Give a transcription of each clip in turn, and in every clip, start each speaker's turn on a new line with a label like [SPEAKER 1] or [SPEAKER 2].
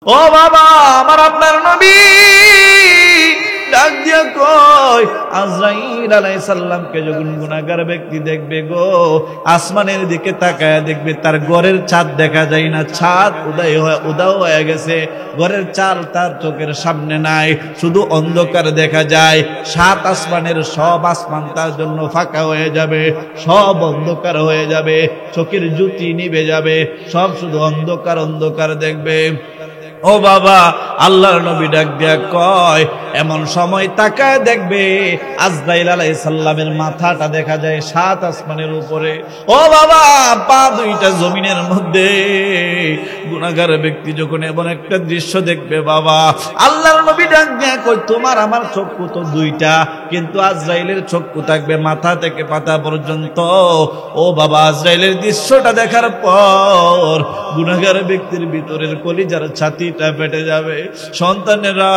[SPEAKER 1] ও বাবা, আমার আপনার নবী ডাক দিয়া কয়, আজরাইল আলাইহিস সালামকে যখন গুনাহগার ব্যক্তি দেখবে গো, আসমানের দিকে তাকায় দেখবে তার ঘরের ছাদ দেখা যায় না, ছাদ উদাও হয়ে গেছে, ঘরের চাল তার চোখের সামনে নাই, শুধু অন্ধকার দেখা যায়। সাত আসমানের সব আসমান তার জন্য ফাঁকা হয়ে যাবে, সব অন্ধকার হয়ে যাবে, চোখের জ্যোতি নিভে যাবে, সব শুধু অন্ধকার অন্ধকার দেখবে। ও বাবা, আল্লাহর নবী ডাক দিয়া কয়, এমন সময় তাকায় দেখবে আজরাইল আলাইহিস সালামের মাথাটা দেখা যায় সাত আসমানের উপরে। ও বাবা, পা দুইটা জমিনের মধ্যে। গুনাহগার ব্যক্তি যখন এমন একটা দৃশ্য দেখবে বাবা, আল্লাহর নবী ডাক দিয়া কয়, তোমার আমার চক্ষু তো দুইটা, কিন্তু আজরাইলের চক্ষু থাকবে মাথা থেকে পাতা পর্যন্ত। ও বাবা, আজরাইলের দৃশ্যটা দেখার পর গুনাহগার ব্যক্তির ভিতরের কলিজার ছাতিটা ফেটে যাবে। সন্তানেরা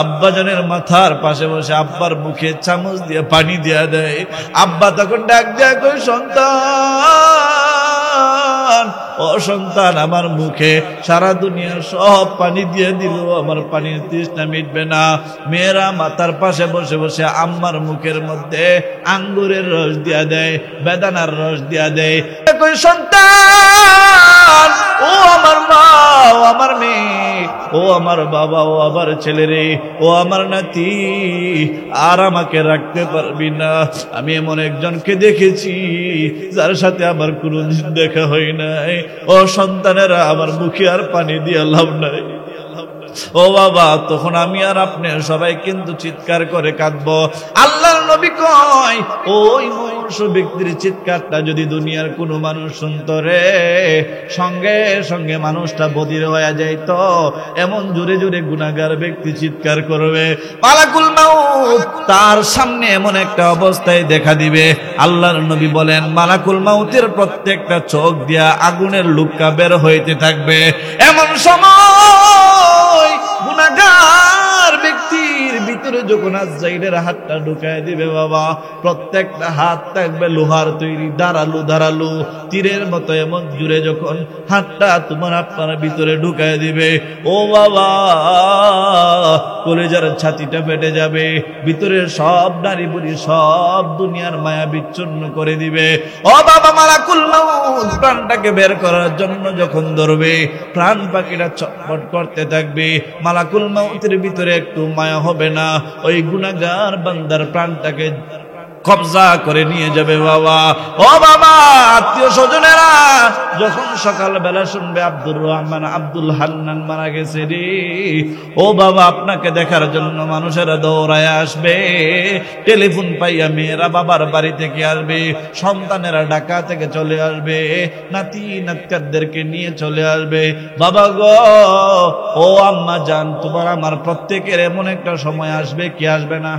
[SPEAKER 1] আব্বাজানের মাথার পাশে বসে আব্বার মুখে চামচ দিয়ে পানি দিয়া দেয়। আব্বা তখন ডাক দেয়া কই, সন্তান, ও সন্তান, আমার মুখে সারা দুনিয়ার সব পানি দিয়ে দিল, আমার পানির তৃষ্ণা মিটবে না। মেয়েরা মাথার পাশে বসে বসে আম্মার মুখের মধ্যে আঙ্গুরের রস দিয়া দেয়, বেদানার রস দিয়া দেয়। কই, সন্তান, ও আমার মা, ও আমার মেয়ে, ও আমার বাবা, ও আমার ছেলে রে, ও আমার নাতি, আর আমাকে রাখতে পারবি না। আমি এমন একজনকে দেখেছি যার সাথে আমার কোনোদিন দেখা হয় নাই। ও সন্তানেরা, আমার মুখে আর পানি দিয়ে লাভ নাই। ও বাবা, তখন আমি আর আপনি সবাই কিন্তু চিৎকার করে কাঁদবো। আল্লাহর নবী কয়, ওই মনুষ্য ব্যক্তির চিৎকারটা যদি দুনিয়ার কোনো মানুষ শুনত রে, সঙ্গে সঙ্গে মানুষটা বধির হয়ে যাইত। এমন জোরে জোরে গুনাহগার ব্যক্তি চিৎকার করবে, মালাকুল মাউত তার সামনে এমন একটা অবস্থায় দেখা দিবে। আল্লাহর নবী বলেন, মালাকুল মাউতের প্রত্যেকটা চোখ দিয়া আগুনের লুক্কা বের হইতে থাকবে। এমন সময় গুনাহগার ব্যক্তির ভিতরে যখন আজরাইলের হাতটা ঢুকায় দিবে বাবা, প্রত্যেকটা হাত থাকবে লোহার তৈরি, ধারালু ধারালু তীরের মতো। এমন জুড়ে যখন হাতটা তোমার আপনার ভিতরে ঢুকায় দিবে, ও বাবা, কলেজার ছাতিটা ফেটে যাবে, ভিতরের সব নারী বুড়ি সব দুনিয়ার মায়া বিচ্ছিন্ন করে দিবে। ও বাবা, মালাকুল মাউত প্রাণটাকে বের করার জন্য যখন ধরবে, প্রাণ পাখিটা ছটফট করতে থাকবে। মালাকুল মাউতের ভিতরে একটু মায়া হবে না, ওই গুনাহগার বান্দার প্রাণটাকে কবজা করে নিয়ে যাবে বাবা। ও বাবা, আত্মীয় স্বজনেরা যখন সকালবেলা শুনবে আব্দুর রহমান, আব্দুল হান্নান মারা গেছে রে, ও বাবা, আপনাকে দেখার জন্য মানুষেরা দৌড়ায় আসবে। টেলিফোন পাইয়া মেয়েরা বাবার বাড়ি থেকে আসবে, সন্তানেরা ঢাকা থেকে চলে আসবে, নাতি নাতকারদেরকে নিয়ে চলে আসবে। বাবা গো, ও আম্মা জান, তোমার আমার প্রত্যেকের এমন একটা সময় আসবে, কি আসবে না?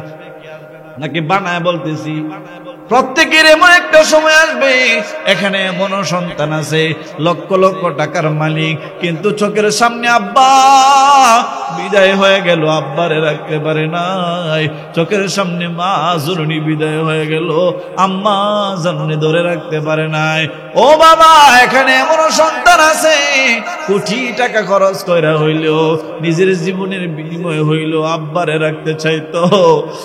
[SPEAKER 1] নাকি বানায় বলতেছি? প্রত্যেকের এমন একটা সময় আসবে, এখানে এমন সন্তান আছে লক্ষ লক্ষ টাকার মালিক, কিন্তু চোখের সামনে আব্বা বিদায় হয়ে গেল, আব্বারে রাখতে পারে নাই। চোখের সামনে মা জননী বিদায় হয়ে গেল, আম্মা জননী ধরে রাখতে পারে নাই। ও বাবা, এখানে এমন সন্তান আছে কোটি টাকা খরচ কইরা হইলেও, নিজের জীবনের বিনিময়ে হইলেও আব্বারে রাখতে চাইতো,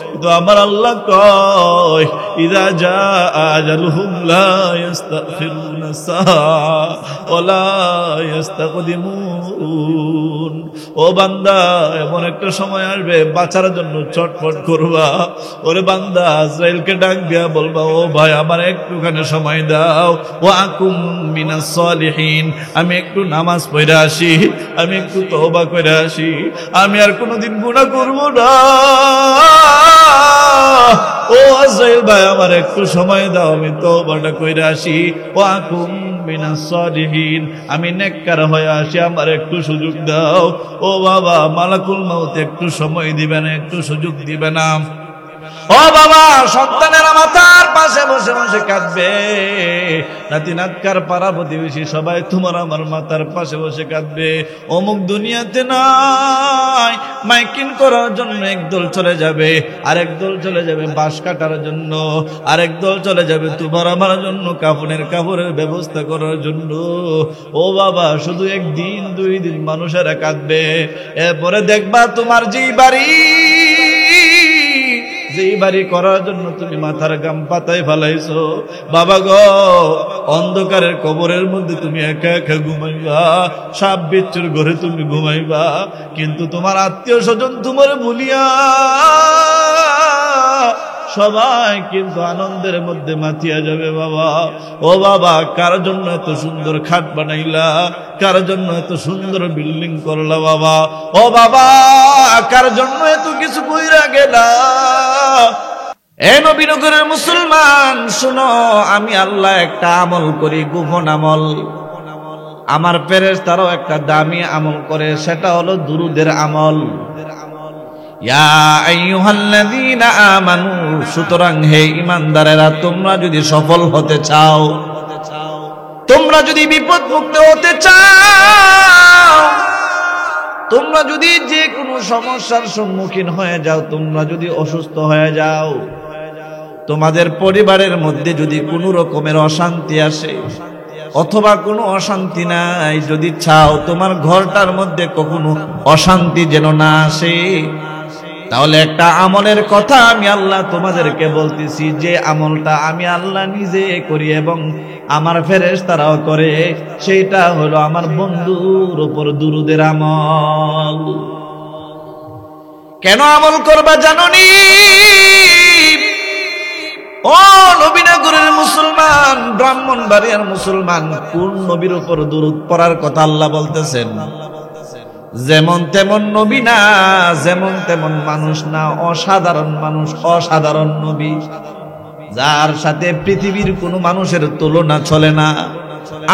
[SPEAKER 1] কিন্তু আমার আল্লাহ কয়, ইদা জা আজালুহুম লা ইস্তাগফিরুনা সাআ ওয়ালা ইস্তাকদিমুন। ও বান্দা, এমন একটা সময় আসবে বাঁচার জন্য ছটফট করবা। ওরে বান্দা, আজরাইলকে ডাক দিয়া বলবা, ও ভাই, আমার একটুখানি সময় দাও, ওয়াকুম মিনাস সালিহিন, আমি একটু নামাজ পড়ে আসি, আমি একটু তওবা করে আসি, আমি আর কোনোদিন গুনাহ করব না। ও আজরাইল ভাই, আমার একটু সময় দাও, আমি তওবাটা কইরা আসি। ওয়াকুম মিনাস সালিহিন, আমি নেককার হয়ে আসি, আমার একটু সুযোগ দাও। ও বাবা, মালাকুল মাউত একটু সময় দিবে না, একটু সুযোগ দিবে না? ও বাবা, সন্তানেরা মাথার পাশে বসে বসে কাঁদবে, নাতি নাতকার পাড়া প্রতিবেশী সবাই তোমার আমার মাথার পাশে বসে কাঁদবে। অমুক দুনিয়াতে নাই, মাইকিং করার জন্য একদল চলে যাবে, আরেক দল চলে যাবে বাঁশ কাটার জন্য, আরেক দল চলে যাবে তোমার আমার জন্য কাপড়ের ব্যবস্থা করার জন্য। ও বাবা, শুধু একদিন দুই দিন মানুষেরা কাঁদবে, এরপরে দেখবা তোমার যেই বাড়ি করার জন্য তুমি মাথার গাম পাতায় ফেলাইছো, বাবা গো, অন্ধকারের কবরের মধ্যে তুমি একা একা ঘুমাইবা, সাপ বিচ্ছুর ঘরে তুমি ঘুমাইবা, কিন্তু তোমার আত্মীয় স্বজন তোমার ভুলিয়া সবাই কিন্তু আনন্দের মধ্যে মাতিয়া যাবে। বাবা, ও বাবা, কার জন্য এত সুন্দর খাট বানাইলা, কার জন্য এত সুন্দর বিল্ডিং করলা বাবা, ও বাবা, কার জন্য এত কিছু কইরা গেলা। এ নবীনগরের মুসলমান শুনো, আমি আল্লাহ একটা আমল করি, গোপন আমল। আমার ফেরেশতারাও একটা দামি আমল করে, সেটা হলো দুরুদের আমল। ইয়া আইয়ুহাল্লাযীনা আমানু, সুতরাং হে ঈমানদারেরা, তোমরা যদি সফল হতে চাও, তোমরা যদি বিপদ মুক্ত হতে চাও, তোমরা যদি যে কোনো সমস্যার সম্মুখীন হয়ে যাও, তোমরা যদি অসুস্থ হয়ে যাও, তোমাদের পরিবারের মধ্যে যদি কোনো রকমের অশান্তি আসে অথবা কোনো অশান্তি নাই, যদি চাও তোমার ঘরটার মধ্যে কখনো অশান্তি যেন না আসে, তাহলে একটা আমলের কথা আমি আল্লাহ তোমাদেরকে বলতেছি, যে আমলটা আমি আল্লাহ নিজে করি এবং আমার ফেরেশতারাও করে, সেইটা হলো আমার বন্ধুর উপর দুরুদের আমল। কেন আমল করবা জানোনি? ও নবীনগরের মুসলমান, ব্রাহ্মণবাড়িয়ার মুসলমান, কোন নবীর উপর দুরুদ পড়ার কথা আল্লাহ বলতেছেন? যেমন তেমন নবী না, যেমন তেমন মানুষ না, অসাধারণ মানুষ, অসাধারণ নবী, যার সাথে পৃথিবীর কোনো মানুষের তুলনা চলে না।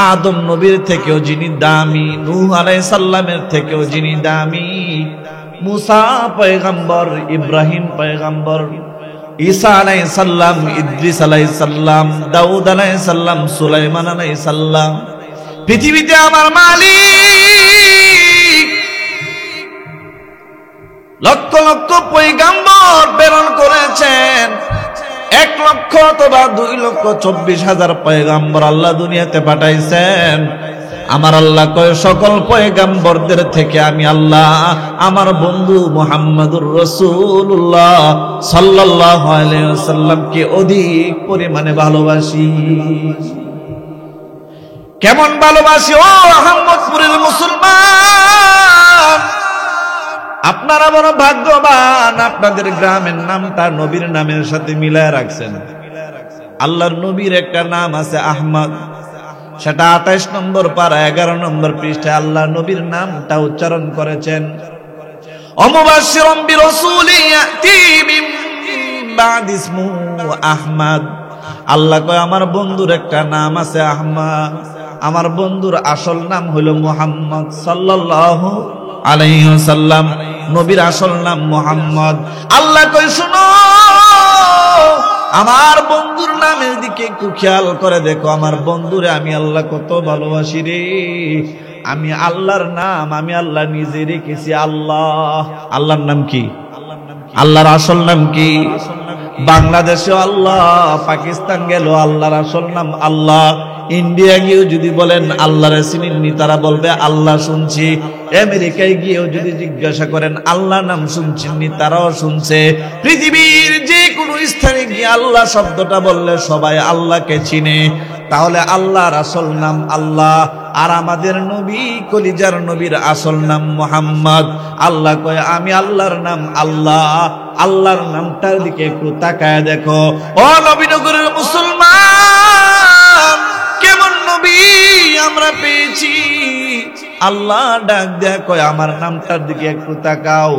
[SPEAKER 1] আদম নবীর থেকেও যিনি দামি, নূহ আলাইহিস সালামের থেকেও যিনি দামি, মুসা পয়গম্বর, ইব্রাহিম পয়গম্বর, ঈসা আলাইহিস সালাম, ইদ্রিস আলাইহিস সালাম, দাউদ আলাইহিস সালাম, সুলাইমান আলাইহিস সালাম, পৃথিবীতে আমার মালিক লক্ষ লক্ষ পয়গম্বর প্রেরণ করেছেন। 1 লক্ষ অথবা 2,24,000 পয়গম্বর আল্লাহ দুনিয়াতে পাঠাইছেন। আমার আল্লাহ কয়, সকল পয়গম্বরদের থেকে আমি আল্লাহ আমার বন্ধু মুহাম্মদুর রাসূলুল্লাহ সাল্লাল্লাহু আলাইহি ওয়াসাল্লামকে অধিক পরিমাণে ভালোবাসি। কেমন ভালোবাসি ও আহমদপুরের মুসলমান, আপনারা বড় ভাগ্যবান, আপনাদের গ্রামের নামটা নবীর নামের সাথে মিলায় রাখছেন। আল্লাহর নবীর একটা নাম আছে আহমদ, সেটা 28 নম্বর পারা 11 নম্বর পৃষ্ঠায় আল্লাহ নবীর নামটা উচ্চারণ করেছেন। অমুবাশশিরাম বিরাসূলিন ইয়াতি মিন বা'দি ইসমুহু আহমদ। আল্লাহ কয়, আমার বন্ধুর একটা নাম আছে আহমদ, আমার বন্ধুর আসল নাম হলো মুহাম্মদ সাল্লাল্লাহু আলাইহি ওয়াসাল্লাম, নবীর আসল নাম মুহাম্মদ। আল্লাহ কয়, শুনো, আমার বন্ধুর নামের দিকে একটু খেয়াল করে দেখো, আমার বন্ধুরে আমি আল্লাহ কত ভালোবাসি রে। আমি আল্লাহর নাম আমি আল্লাহ নিজে রেখেছি আল্লাহ। আল্লাহর নাম কি? আল্লাহর আসল নাম কি? বাংলাদেশে আল্লাহ, পাকিস্তান গেল আল্লাহর আসল নাম আল্লাহ, ইন্ডিয়া গিয়েও যদি বলেন আল্লাহর চিনেননি, তারা বলবে আল্লাহ শুনছি। আমেরিকায় গিয়েও যদি জিজ্ঞাসা করেন আল্লাহ নাম শুনছেননি, তারাও শুনছে। পৃথিবীর যে কোনো স্থানে গিয়ে আল্লাহ শব্দটা বললে সবাই আল্লাহকে চিনে। তাহলে আল্লাহর আসল নাম আল্লাহ, আর আমাদের নবী কলিজার নবীর আসল নাম মুহাম্মদ। আল্লাহ কয়, আমি আল্লাহর নাম আল্লাহ। আল্লাহর নামটার দিকে একটু তাকায় দেখো ও নবীনগরের মুসলমান, কেমন নবী আমরা পেয়েছি। আল্লাহ ডাক দেয়া কয়, আমার নামটার দিকে একটু তাকাও,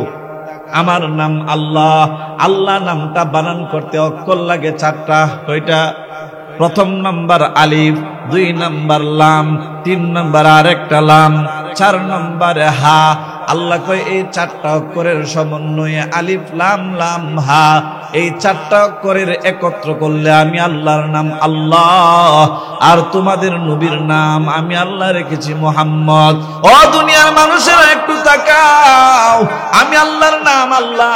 [SPEAKER 1] আমার নাম আল্লাহ। আল্লাহ নামটা বানান করতে অক্ষর লাগে 4টা। কয়টা? প্রথম নাম্বার আলিফ, 2 নাম্বার লাম, 3 নাম্বার আরেকটা লাম, 4 নাম্বারে হা। আল্লাহ কয় এই 4টা অক্ষরের সমন্বয়ে আলিফ লাম লাম হা, এই 4টা অক্ষরের একত্র করলে আমি আল্লাহর নাম আল্লাহ, আর তোমাদের নবীর নাম আমি আল্লাহ রেখেছি মুহাম্মদ। ও দুনিয়ার মানুষেরা একটু তাকাও, আমি আল্লাহর নাম আল্লাহ,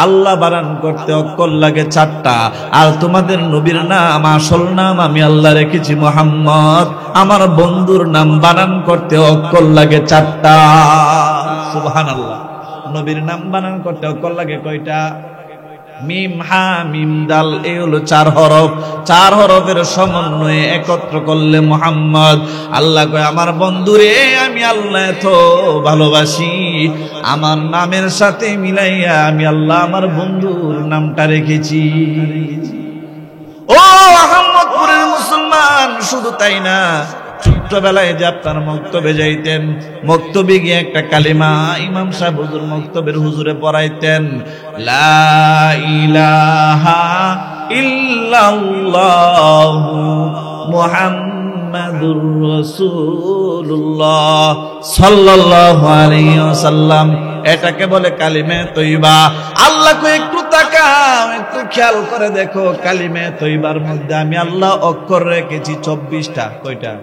[SPEAKER 1] আল্লাহ বানান করতে অক্ষর লাগে 4টা, আর তোমাদের নবীর নাম আসল নাম আমি আল্লাহ রেখেছি মুহাম্মদ, আমার বন্ধুর নাম বানান করতে অক্ষর লাগে 4টা। সুবহানাল্লাহ। নবীর নাম বানান করতে অক্ষর লাগে কয়টা? মিম হা মিম দাল, এই হলো 4 হরফ। 4 হরফের সমন্বয়ে একত্র করলে মুহাম্মদ। আল্লাহ কয় আমার বন্ধুরে আমি আল্লাহ এত ভালোবাসি, আমার নামের সাথে মিলাইয়া আমি আল্লাহ আমার বন্ধুর নামটা রেখেছি। ও আহমদপুরের মুসলমান, শুধু তাই না, ছোট্টবেলায় যে আপনার মক্তবে যাইতেন, মক্তবে গিয়ে একটা কালিমা ইমাম সাহেব হুজুর মক্তবের হুজুরে পড়াইতেন, লা ইলাহা ইল্লাল্লাহু মুহাম্মাদুর রাসূলুল্লাহ সাল্লাল্লাহু আলাইহি ওয়াসাল্লাম। এটাকে বলে কালিমে তৈবা। আল্লাহ কো একটু তাকাও, একটু খেয়াল করে দেখো, কালিমে তৈবার মধ্যে আমি আল্লাহ অক্ষর রেখেছি 24টা। কয়টা?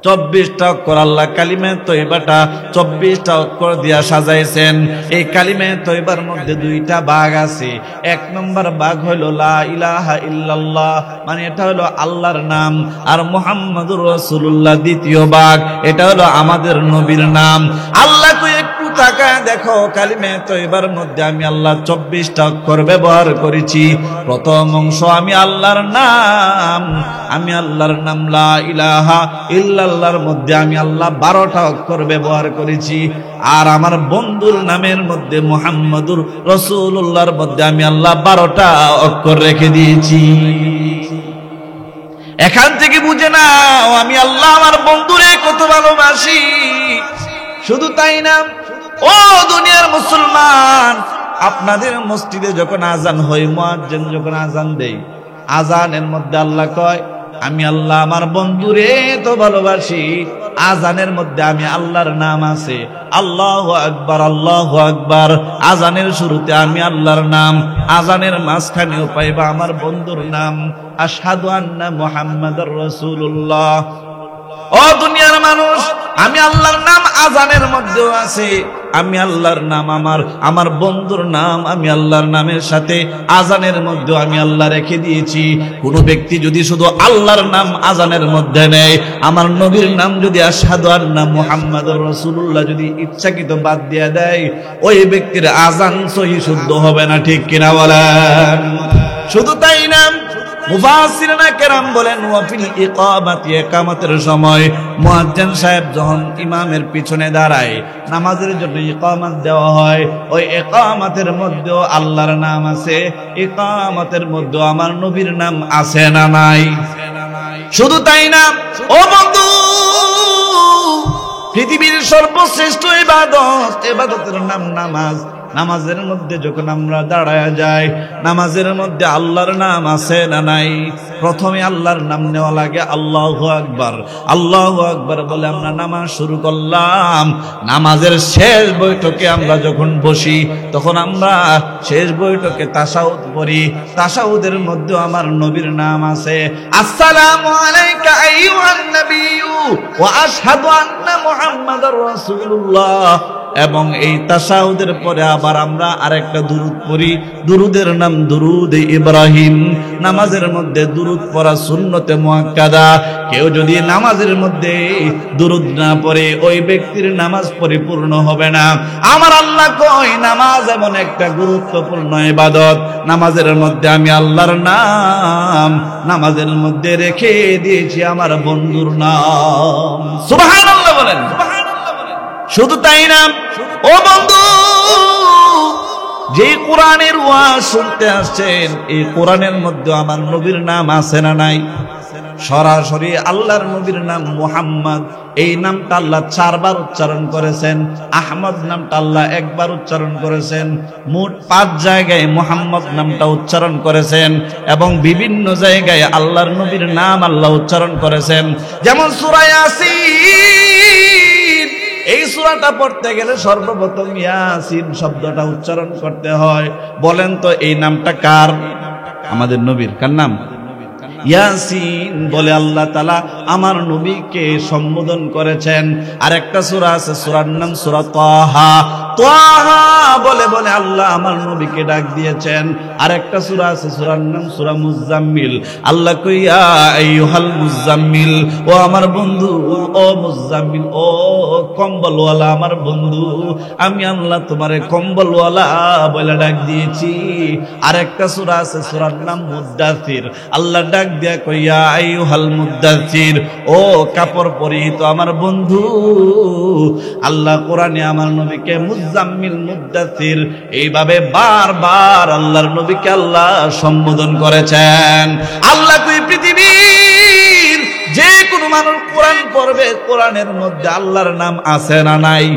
[SPEAKER 1] 24টা অক্ষর। আল্লাহ কালিমে তৈবাটা 24টা অক্ষর দিয়া সাজাইছেন। এই কালিমে তৈবার মধ্যে 2টা ভাগ আছে। 1 নম্বর ভাগ হলো লা ইলাহা ইল্লাল্লাহ, মানে এটা হলো আল্লাহর নাম, আর মুহাম্মাদুর রাসূলুল্লাহ 2য় ভাগ, এটা হলো আমাদের নবীর নাম। আল্লাহ কো একটু তাকায় দেখো, কালিমে তৈবার মধ্যে আমি আল্লাহ 24টা অক্ষর ব্যবহার করেছি। প্রথম অংশ আমি আল্লাহর নাম, আমি আল্লাহর নাম লা ইলাহা ইল্লাল্লাহর মধ্যে আমি আল্লাহ 12টা অক্ষর ব্যবহার করেছি, আর আমার বন্ধুর নামের মধ্যে মুহাম্মাদুর রাসূলুল্লাহর মধ্যে আমি আল্লাহ 12টা অক্ষর রেখে দিয়েছি। এখান থেকে বুঝে নাও আমি আল্লাহ আমার বন্ধুরে কত ভালোবাসি। শুধু তাই না, ও দুনিয়ার মুসলমান, আপনাদের মসজিদে যখন আজান হয়, মুয়াজ্জিন যখন আজান দেয়, আজানের মধ্যে আল্লাহ কয় আমি আল্লাহ আমার বন্ধুরে তো ভালোবাসি। আজানের মধ্যে আমি আল্লাহর নাম আছে, আল্লাহু আকবার আল্লাহু আকবার। আজানের শুরুতে আমি আল্লাহর নাম, আজানের মাঝখানেও পাইবা আমার বন্ধুর নাম, আশহাদু আন্না মুহাম্মাদুর রাসূলুল্লাহ। ও দুনিয়ার মানুষ, আমি আল্লাহর নাম আজানের মধ্যেও আছে, আমি আল্লাহর নাম আমার বন্ধুর নাম আমি আল্লাহর নামের সাথে আজানের মধ্যে আমি আল্লাহ রেখে দিয়েছি। কোন ব্যক্তি যদি শুধু আল্লাহর নাম আজানের মধ্যে নেয়, আমার নবীর নাম যদি আশহাদু আন্না মুহাম্মাদুর রাসূলুল্লাহ যদি ইচ্ছাকৃত বাদ দিয়ে দেয়, ওই ব্যক্তির আজান সহি শুদ্ধ হবে না, ঠিক কিনা বলেন? শুধু তাই না, মুফাসসিরিনে কেরাম বলেন ওয়া ফিল ইকামাতি, ইকামতের সময় মুয়াজ্জিন সাহেব যখন ইমামের পিছনে দাঁড়ায়, নামাজের জন্য ইকামত দেওয়া হয়, ওই ইকামতের মধ্যেও আল্লাহর নাম আছে, ইকামতের মধ্যেও আমার নবীর নাম আছে না নাই? শুধু তাই না, ও বন্ধু, পৃথিবীর সর্বশ্রেষ্ঠ ইবাদতের নাম নামাজ। নামাজের মধ্যে যখন আমরা দাঁড়ায় যাই, নামাজের মধ্যে আল্লাহর নাম আছে না নাই? প্রথমে আল্লাহর নাম নেওয়া লাগে, আল্লাহু আকবার। আল্লাহু আকবার বলে আমরা নামাজ শুরু করলাম। নামাজের শেষ বৈঠকে আমরা যখন বসি, তখন আমরা শেষ বৈঠকে তাশাহুদ পড়ি। তাশাহুদের মধ্যে আমার নবীর নাম আছে, আসসালামু আলাইকা আইয়ুহান নাবিয়্যু ওয়া আশহাদু আন্না মুহাম্মাদার রাসূলুল্লাহ। এবং এই তাশাহুদের পরে আবার আমরা আরেকটা দুরূদ পড়ি, দুরূদের নাম দুরূদে ইব্রাহিম। নামাজের মধ্যে দুরূদ পড়া সুন্নতে মুআক্কাদা। কেউ যদি নামাজের মধ্যে দুরূদ না পড়ে, ওই ব্যক্তির নামাজ পরিপূর্ণ হবে না। আমার আল্লাহ কয় নামাজ এমন একটা গুরুত্বপূর্ণ ইবাদত, নামাজের মধ্যে আমি আল্লাহর নাম নামাজের মধ্যে রেখে দিয়েছি আমার বন্ধুর নাম। সুবহানাল্লাহ বলেন। শুধু তাই না, ও বন্ধু, যে কোরআনের ওয়াজ শুনতে আসছেন, এই কোরআনের মধ্যে আমার নবীর নাম আছে না নাই? সরাসরি আল্লাহর নবীর নাম মুহাম্মদ, এই নামটা আল্লাহ 4 বার উচ্চারণ করেছেন। আহমদ নামটা আল্লাহ 1 বার উচ্চারণ করেছেন। মোট 5 জায়গায় মুহাম্মদ নামটা উচ্চারণ করেছেন, এবং বিভিন্ন জায়গায় আল্লাহর নবীর নাম আল্লাহ উচ্চারণ করেছেন। যেমন সূরা ইয়াসিন, এই সূরাটা পড়তে গেলে সর্বপ্রথম ইয়াসিন শব্দটা উচ্চারণ করতে হয়। বলেন তো এই নামটা কার? আমাদের নবীর। কার নাম? ইয়াসিন বলে আল্লাহ তাআলা আমার নবীকে সম্বোধন করেছেন। আর একটা সূরা আছে, সূরার নাম সূরা তাহা। তাহা বলে বলে আল্লাহ আমার নবীকে ডাক দিয়েছেন। আর একটা সূরা আছে, সূরার নাম সূরা মুজাম্মিল। আল্লাহ কই ইয়া আইয়ুহাল মুজাম্মিল, ও আমার বন্ধু, ও মুজাম্মিল, ও কম্বলওয়ালা আমার বন্ধু, আমি আল্লাহ তোমারে কম্বলওয়ালা বলে ডাক দিয়েছি। আর একটা সূরা আছে, সূরার নাম মুদ্দাসির। আল্লাহ ডাক দিয়া কই ইয়া আইয়ুহাল মুদ্দাসির, ও কাপড় পরিহিত আমার বন্ধু। আল্লাহ কোরআনে আমার নবীকে মুজাম্মিল, মুদ্দাসির এইভাবে বারবার আল্লাহর নবীকে আল্লাহ সম্বোধন করেছেন। আল্লাহ কই পৃথিবীর যে কোনো মানুষ কোরআন পড়বে, কোরআনের মধ্যে আল্লাহর নাম আছে না নাই?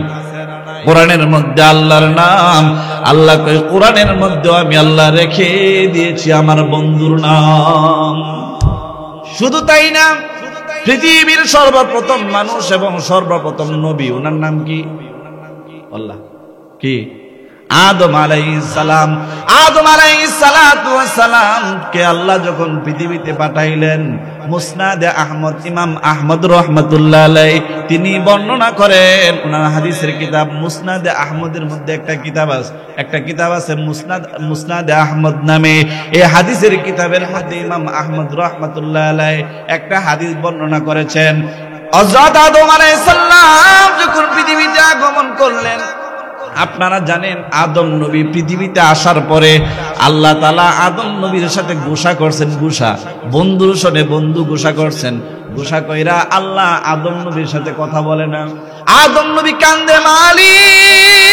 [SPEAKER 1] কোরআনের মধ্যে আল্লাহর নাম, আল্লাহ কই কোরআনের মধ্যে আমি আল্লাহ রেখে দিয়েছি আমার বন্ধুর নাম। শুধু তাই না, পৃথিবীর সর্বপ্রথম মানুষ এবং সর্বপ্রথম নবী, ওনার নাম কি? আল্লাহ কি? আদম আলাইহিস সালাম। আদম আলাইহিস সালাতু ওয়াস সালাম কে আল্লাহ যখন পৃথিবীতে পাঠাইলেন, মুসনাদে আহমদ, ইমাম আহমদ রাহমাতুল্লাহ আলাইহি তিনি বর্ণনা করেন, ওনার হাদিসের কিতাব মুসনাদে আহমদের মধ্যে একটা কিতাব আছে মুসনাদে আহমদ নামে। এই হাদিসের কিতাবের মধ্যে ইমাম আহমদ রাহমাতুল্লাহ আলাইহি একটা হাদিস বর্ণনা করেছেন। হযরত আদম আলাইহিস সালাম যখন পৃথিবীতে আগমন করলেন, আপনারা জানেন আদম নবী পৃথিবীতে আসার পরে আল্লাহ তাআলা আদম নবীর সাথে গোসা করছেন। গোসা, বন্ধুর সনে বন্ধু গোসা করছেন। গোসা কইরা আল্লাহ আদম নবীর সাথে কথা বলে না। আদম নবী কান্দে, মালিক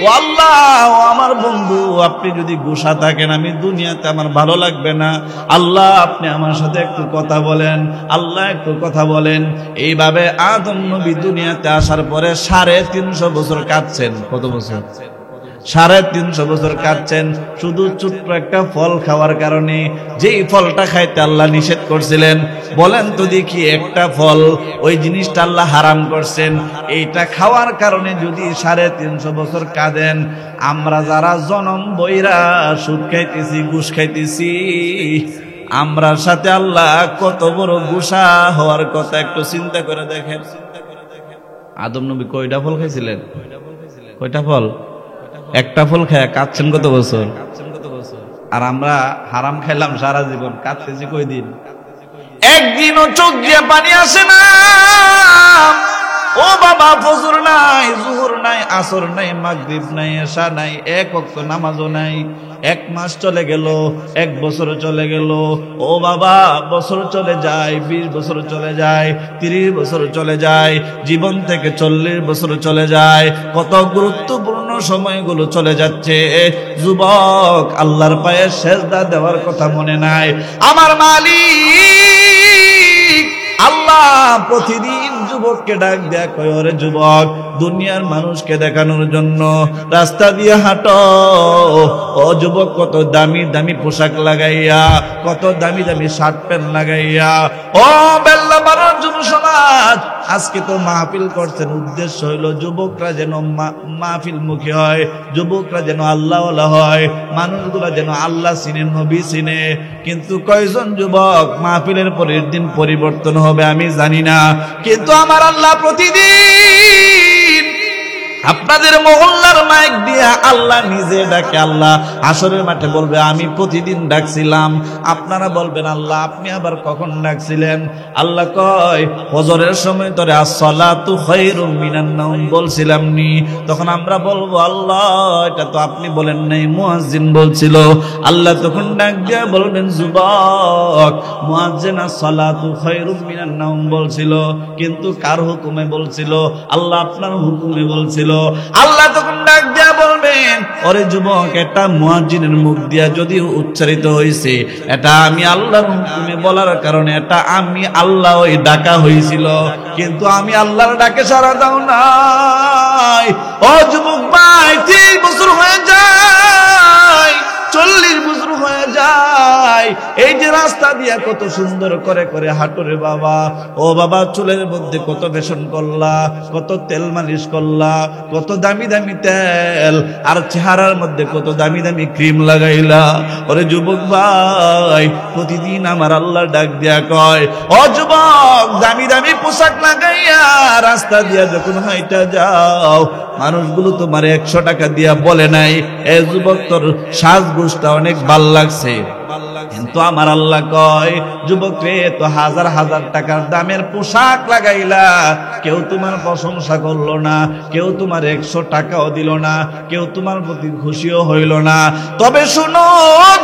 [SPEAKER 1] ও আল্লাহ, ও আমার বন্ধু, আপনি যদি গোসা থাকেন আমি দুনিয়াতে আমার ভালো লাগবে না। আল্লাহ আপনি আমার সাথে একটু কথা বলেন, আল্লাহ একটু কথা বলেন। এইভাবে আদম নবী দুনিয়াতে আসার পরে 350 বছর কাটছেন। কত বছর? 350 বছর কাটছেন শুধু ছোট্ট একটা ফল খাওয়ার কারণে। যেই ফলটা খাইতে আল্লাহ নিষেধ করছিলেন, বলেন তো দেখি একটা ফল, ওই জিনিসটা আল্লাহ হারাম করছেন, এইটা খাওয়ার কারণে যদি 350 বছর কাঁদেন, আমরা যারা জনম বইরা সুদ খাইতেছি, ঘুষ খাইতেছি, আমরার সাথে আল্লাহ কত বড় গোসা হওয়ার কথা একটু চিন্তা করে দেখেন। আদম নবী কয়টা ফল খাইছিলেন? কয়টা ফল? একটা ফল খায় কাঁদছেন কত বছর? আর আমরা হারাম খাইলাম সারা জীবন, কাঁদতেছি কয়দিন? একদিনও চোখ দিয়ে পানি আসে না। ও বাবা, ফজর নাই, জোহর নাই, আসর নাই, মাগরিব নাই, এশা নাই, এক ওয়াক্ত নামাজও নাই। 1 মাস চলে গেল, 1 বছর চলে গেল। ও বাবা, বছর চলে যায়, 20 বছর চলে যায়, 30 বছর চলে যায়, জীবন থেকে 40 বছর চলে যায়। কত গুরুত্বপূর্ণ সময়গুলো চলে যাচ্ছে। যুবক, আল্লাহর পায়ে সেজদা দেওয়ার কথা মনে নাই। আমার মালিক আল্লাহ প্রতিদিন যুবককে ডাক দেয়া কয়, ওরে যুবক, দুনিয়ার মানুষকে দেখানোর জন্য রাস্তা দিয়ে হাঁটো। ও যুবক, কত দামি দামি পোশাক লাগাইয়া, কত দামি দামি শার্ট প্যান্ট লাগাইয়া, ও বেল্লা বারো যুব সমাজ, আজকে তো মাহফিল করছেন, উদ্দেশ্য হইল যুবকরা যেন মাহফিল মুখী হয়, যুবকরা যেন আল্লাহওয়ালা হয়, মানুষগুলা যেন আল্লাহ চিনে, নবী চিনে। কিন্তু কয়জন যুবক মাহফিলের পরের দিন পরিবর্তন হবে আমি জানি না। কিন্তু আমার আল্লাহ প্রতিদিন আপনাদের মহল্লার মাইক দিয়া আল্লাহ নিজে ডাকে। আল্লাহ হাসরের মাঠে বলবে, আমি প্রতিদিন ডাকছিলাম। আপনারা বলবেন, আল্লাহ আপনি আবার কখন ডাকছিলেন? আল্লাহ কয়, ফজরের সময় তোরে আসসালাতু খায়রুম মিনান নাওম বলছিলাম নি? তখন আমরা বলবো, আল্লাহ এটা তো আপনি বলেন নাই, মুয়াজ্জিন বলছিল। আল্লাহ তখন ডাক দিয়া বলবেন, যুবক, মুয়াজ্জিন আসসালাতু খায়রুম মিনান নাওম বলছিল, কিন্তু কার হুকুমে বলছিল? আল্লাহ আপনার হুকুমে বলছিল। আল্লাহ তখন ডাক দিয়া বলবেন, ওরে যুবক, এটা মুয়াজ্জিনের মুখ দিয়া যদি উচ্চারিত হয়েছে, এটা আমি আল্লাহর হুকুমে বলার কারণে এটা আমি আল্লাহ ওই ডাকা হয়েছিল, কিন্তু আমি আল্লাহর ডাকে সাড়া দাও নাই। ও যুবক ভাই, 30 বছর হয়ে যায়, 40 বছর হয়ে যায়, এই যে রাস্তা দিয়া কত সুন্দর করে করে হাঁটুরে বাবা। ও বাবা, চুলের মধ্যে কত বেসন করলা, কত তেল মালিশ করলা, কত দামি দামি তেল, আর চেহারার মধ্যে কত দামি দামি ক্রিম লাগাইলা। ওরে যুবক ভাই, প্রতিদিন আমার আল্লাহ ডাক দিয়া কয়, ও যুবক, দামি দামি পোশাক লাগাইয়া রাস্তা দিয়া যখন হাইটা যাও, মানুষগুলো তোমার 100 টাকা দিয়া বলে নাই, এ যুবক তোর সাজগোজটা অনেক ভাল লাগছে। কিন্তু আমার আল্লাহ কয়, যুবক রে, তো হাজার হাজার টাকার দামের পোশাক লাগাইলা, কেউ তোমার প্রশংসা করলো না, কেউ তোমার 100 টাকাও দিল না, কেউ তোমার প্রতি খুশিও হইল না। তবে শুনো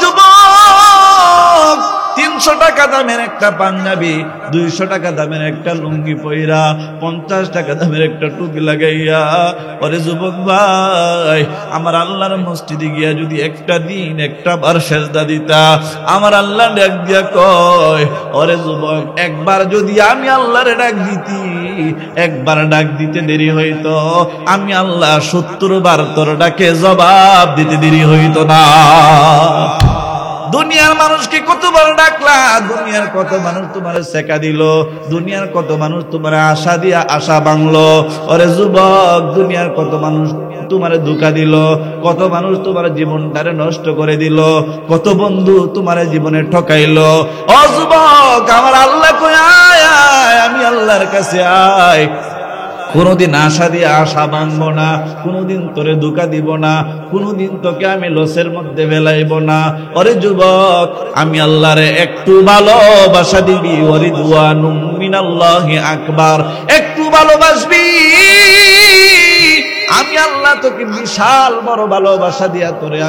[SPEAKER 1] যুবক, 300 টাকা দামের একটা পাঞ্জাবি, 200 টাকা দামের একটা লুঙ্গি পইরা, 50 টাকা দামের একটা টুপি লাগাইয়া, ওরে যুবক ভাই, আমার আল্লাহর মসজিদে গিয়া যদি একটা দিন একটা বার সেজদা দিতা, আমার আল্লাহ ডাক দিয়া কয়, ওরে যুবক, একবার যদি আমি আল্লাহরে ডাক দিতি, একবার ডাক দিতে দেরি হইতো, আমি আল্লাহ 70 বার তোর ডাকে জবাব দিতে দেরি হইতো না। দুনিয়ার মানুষকে কতবার ডাকলা, দুনিয়ার কত মানুষ তোমার সেকা দিল, দুনিয়ার কত মানুষ তোমার আশা দিয়া আশা ভাঙলো। ওরে যুবক, দুনিয়ার কত মানুষ তোমার ধোঁকা দিল, কত মানুষ তোমার জীবনটারে নষ্ট করে দিল, কত বন্ধু তোমার জীবনে ঠকাইলো। ও যুবক, আমার আল্লাহ কই, আয় আয়, আমি আল্লাহর কাছে আয়, কোনদিন আশা দিয়ে আশা ভাঙবো না, কোনদিন তোরে ধোঁকা দিব না, কোনদিন তোকে আমি লসের মধ্যে ফেলাইব না। ওরে যুবক, আমি আল্লাহরে একটু ভালোবাসা দিবি, ওরে দুয়ানুম মিনাল্লাহি আকবার, একটু ভালোবাসবি, আমি আল্লাহ তোকে বিশাল বড় ভালোবাসা দিয়া তোরে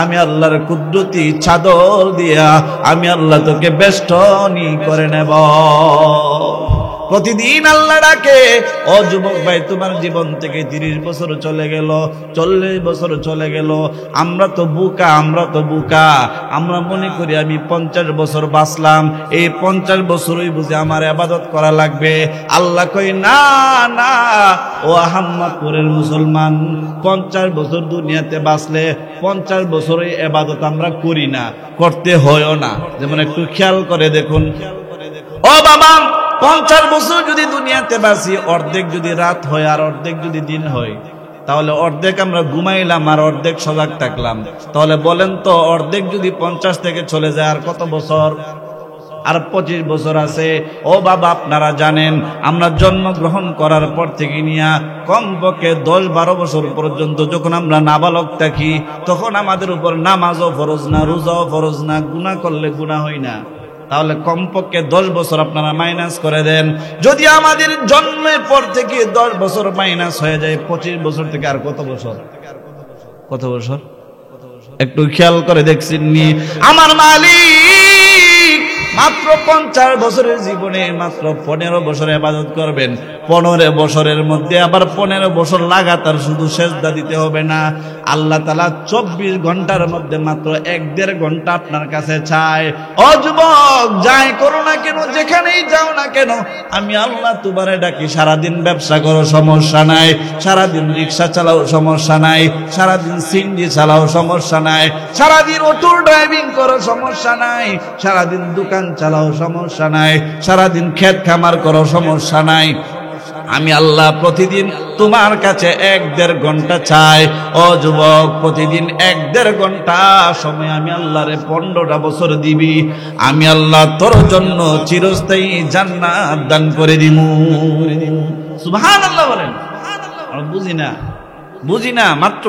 [SPEAKER 1] আমি আল্লাহর কুদরতি চাদর দিয়া আমি আল্লাহ তোকে বেষ্টনী করে নেব। প্রতিদিন আল্লাহ ডাকে। ও যুবক ভাই, তোমার জীবন থেকে 30 বছর চলে গেল, 40 বছর চলে গেল, আমরা তো বোকা, আমরা মনে করি আমি 50 বছর বাঁচলাম, এই 50 বছরই বুঝে আমার ইবাদত করা লাগবে। আল্লাহ কই, না না, ও আহম্মদপুরের মুসলমান, 50 বছর দুনিয়াতে বাঁচলে 50 বছরই ইবাদত আমরা করি না, করতে হয়ও না। যেমন একটু খেয়াল করে দেখুন, ও বাবা, 50 বছর যদি দুনিয়াতে বাঁচি, অর্ধেক যদি রাত হয় আর অর্ধেক যদি দিন হয়, তাহলে অর্ধেক আমরা ঘুমাইলাম আর অর্ধেক সজাগ থাকলাম। তাহলে বলেন তো, অর্ধেক যদি 50 থেকে চলে যায়, আর কত বছর? আর 25 বছর আছে। ও বাবা, আপনারা জানেন, আমরা জন্মগ্রহণ করার পর থেকে নিয়ে কমপক্ষে 10-12 বছর পর্যন্ত যখন আমরা নাবালক থাকি, তখন আমাদের উপর নামাজও ফরজ না, রোজাও ফরজ না, গুনাহ করলে গুনাহ হয় না। তাহলে কমপক্ষে 10 বছর আপনারা মাইনাস করে দেন। যদি আমাদের জন্মের পর থেকে 10 বছর মাইনাস হয়ে যায়, 25 বছর থেকে আর কত বছর? কত বছর? একটু খেয়াল করে দেখছেন নি? আমার মালিক মাত্র 50 বছরের জীবনে মাত্র 15 বছর ইবাদত করবেন। 15 বছরের মধ্যে আবার 15 বছর লাগাতার শুধু সেজদা দিতে হবে না, আল্লাহ তাআলা 24 ঘন্টার মধ্যে মাত্র 1-1.5 ঘন্টা আপনার কাছে চায়। ও যুবক, যাই করো না কেন, যেখানেই যাও না কেন, আমি আল্লাহ তোমারে ডাকি। সারাদিন ব্যবসা করো, সমস্যা নাই, সারাদিন রিক্সা চালাও, সমস্যা নাই, সারাদিন সিএনজি চালাও, সমস্যা নাই, সারাদিন অটো ড্রাইভিং করো, সমস্যা নাই, সারাদিন দোকান চালাও, সমস্যা নাই, সারাদিন ক্ষেত খামার করো, সমস্যা নাই, আমি আল্লাহ প্রতিদিন তোমার কাছে 1-1.5 ঘন্টা চাই। ও যুবক, প্রতিদিন 1-1.5 ঘন্টা সময় আমি আল্লাহরে 15টা বছর দিবি, আমি আল্লাহ তোর জন্য চিরস্থায়ী জান্নাত দান করে দিমু। সুবহানাল্লাহ বলেন। আমরা বুঝি না, মাত্র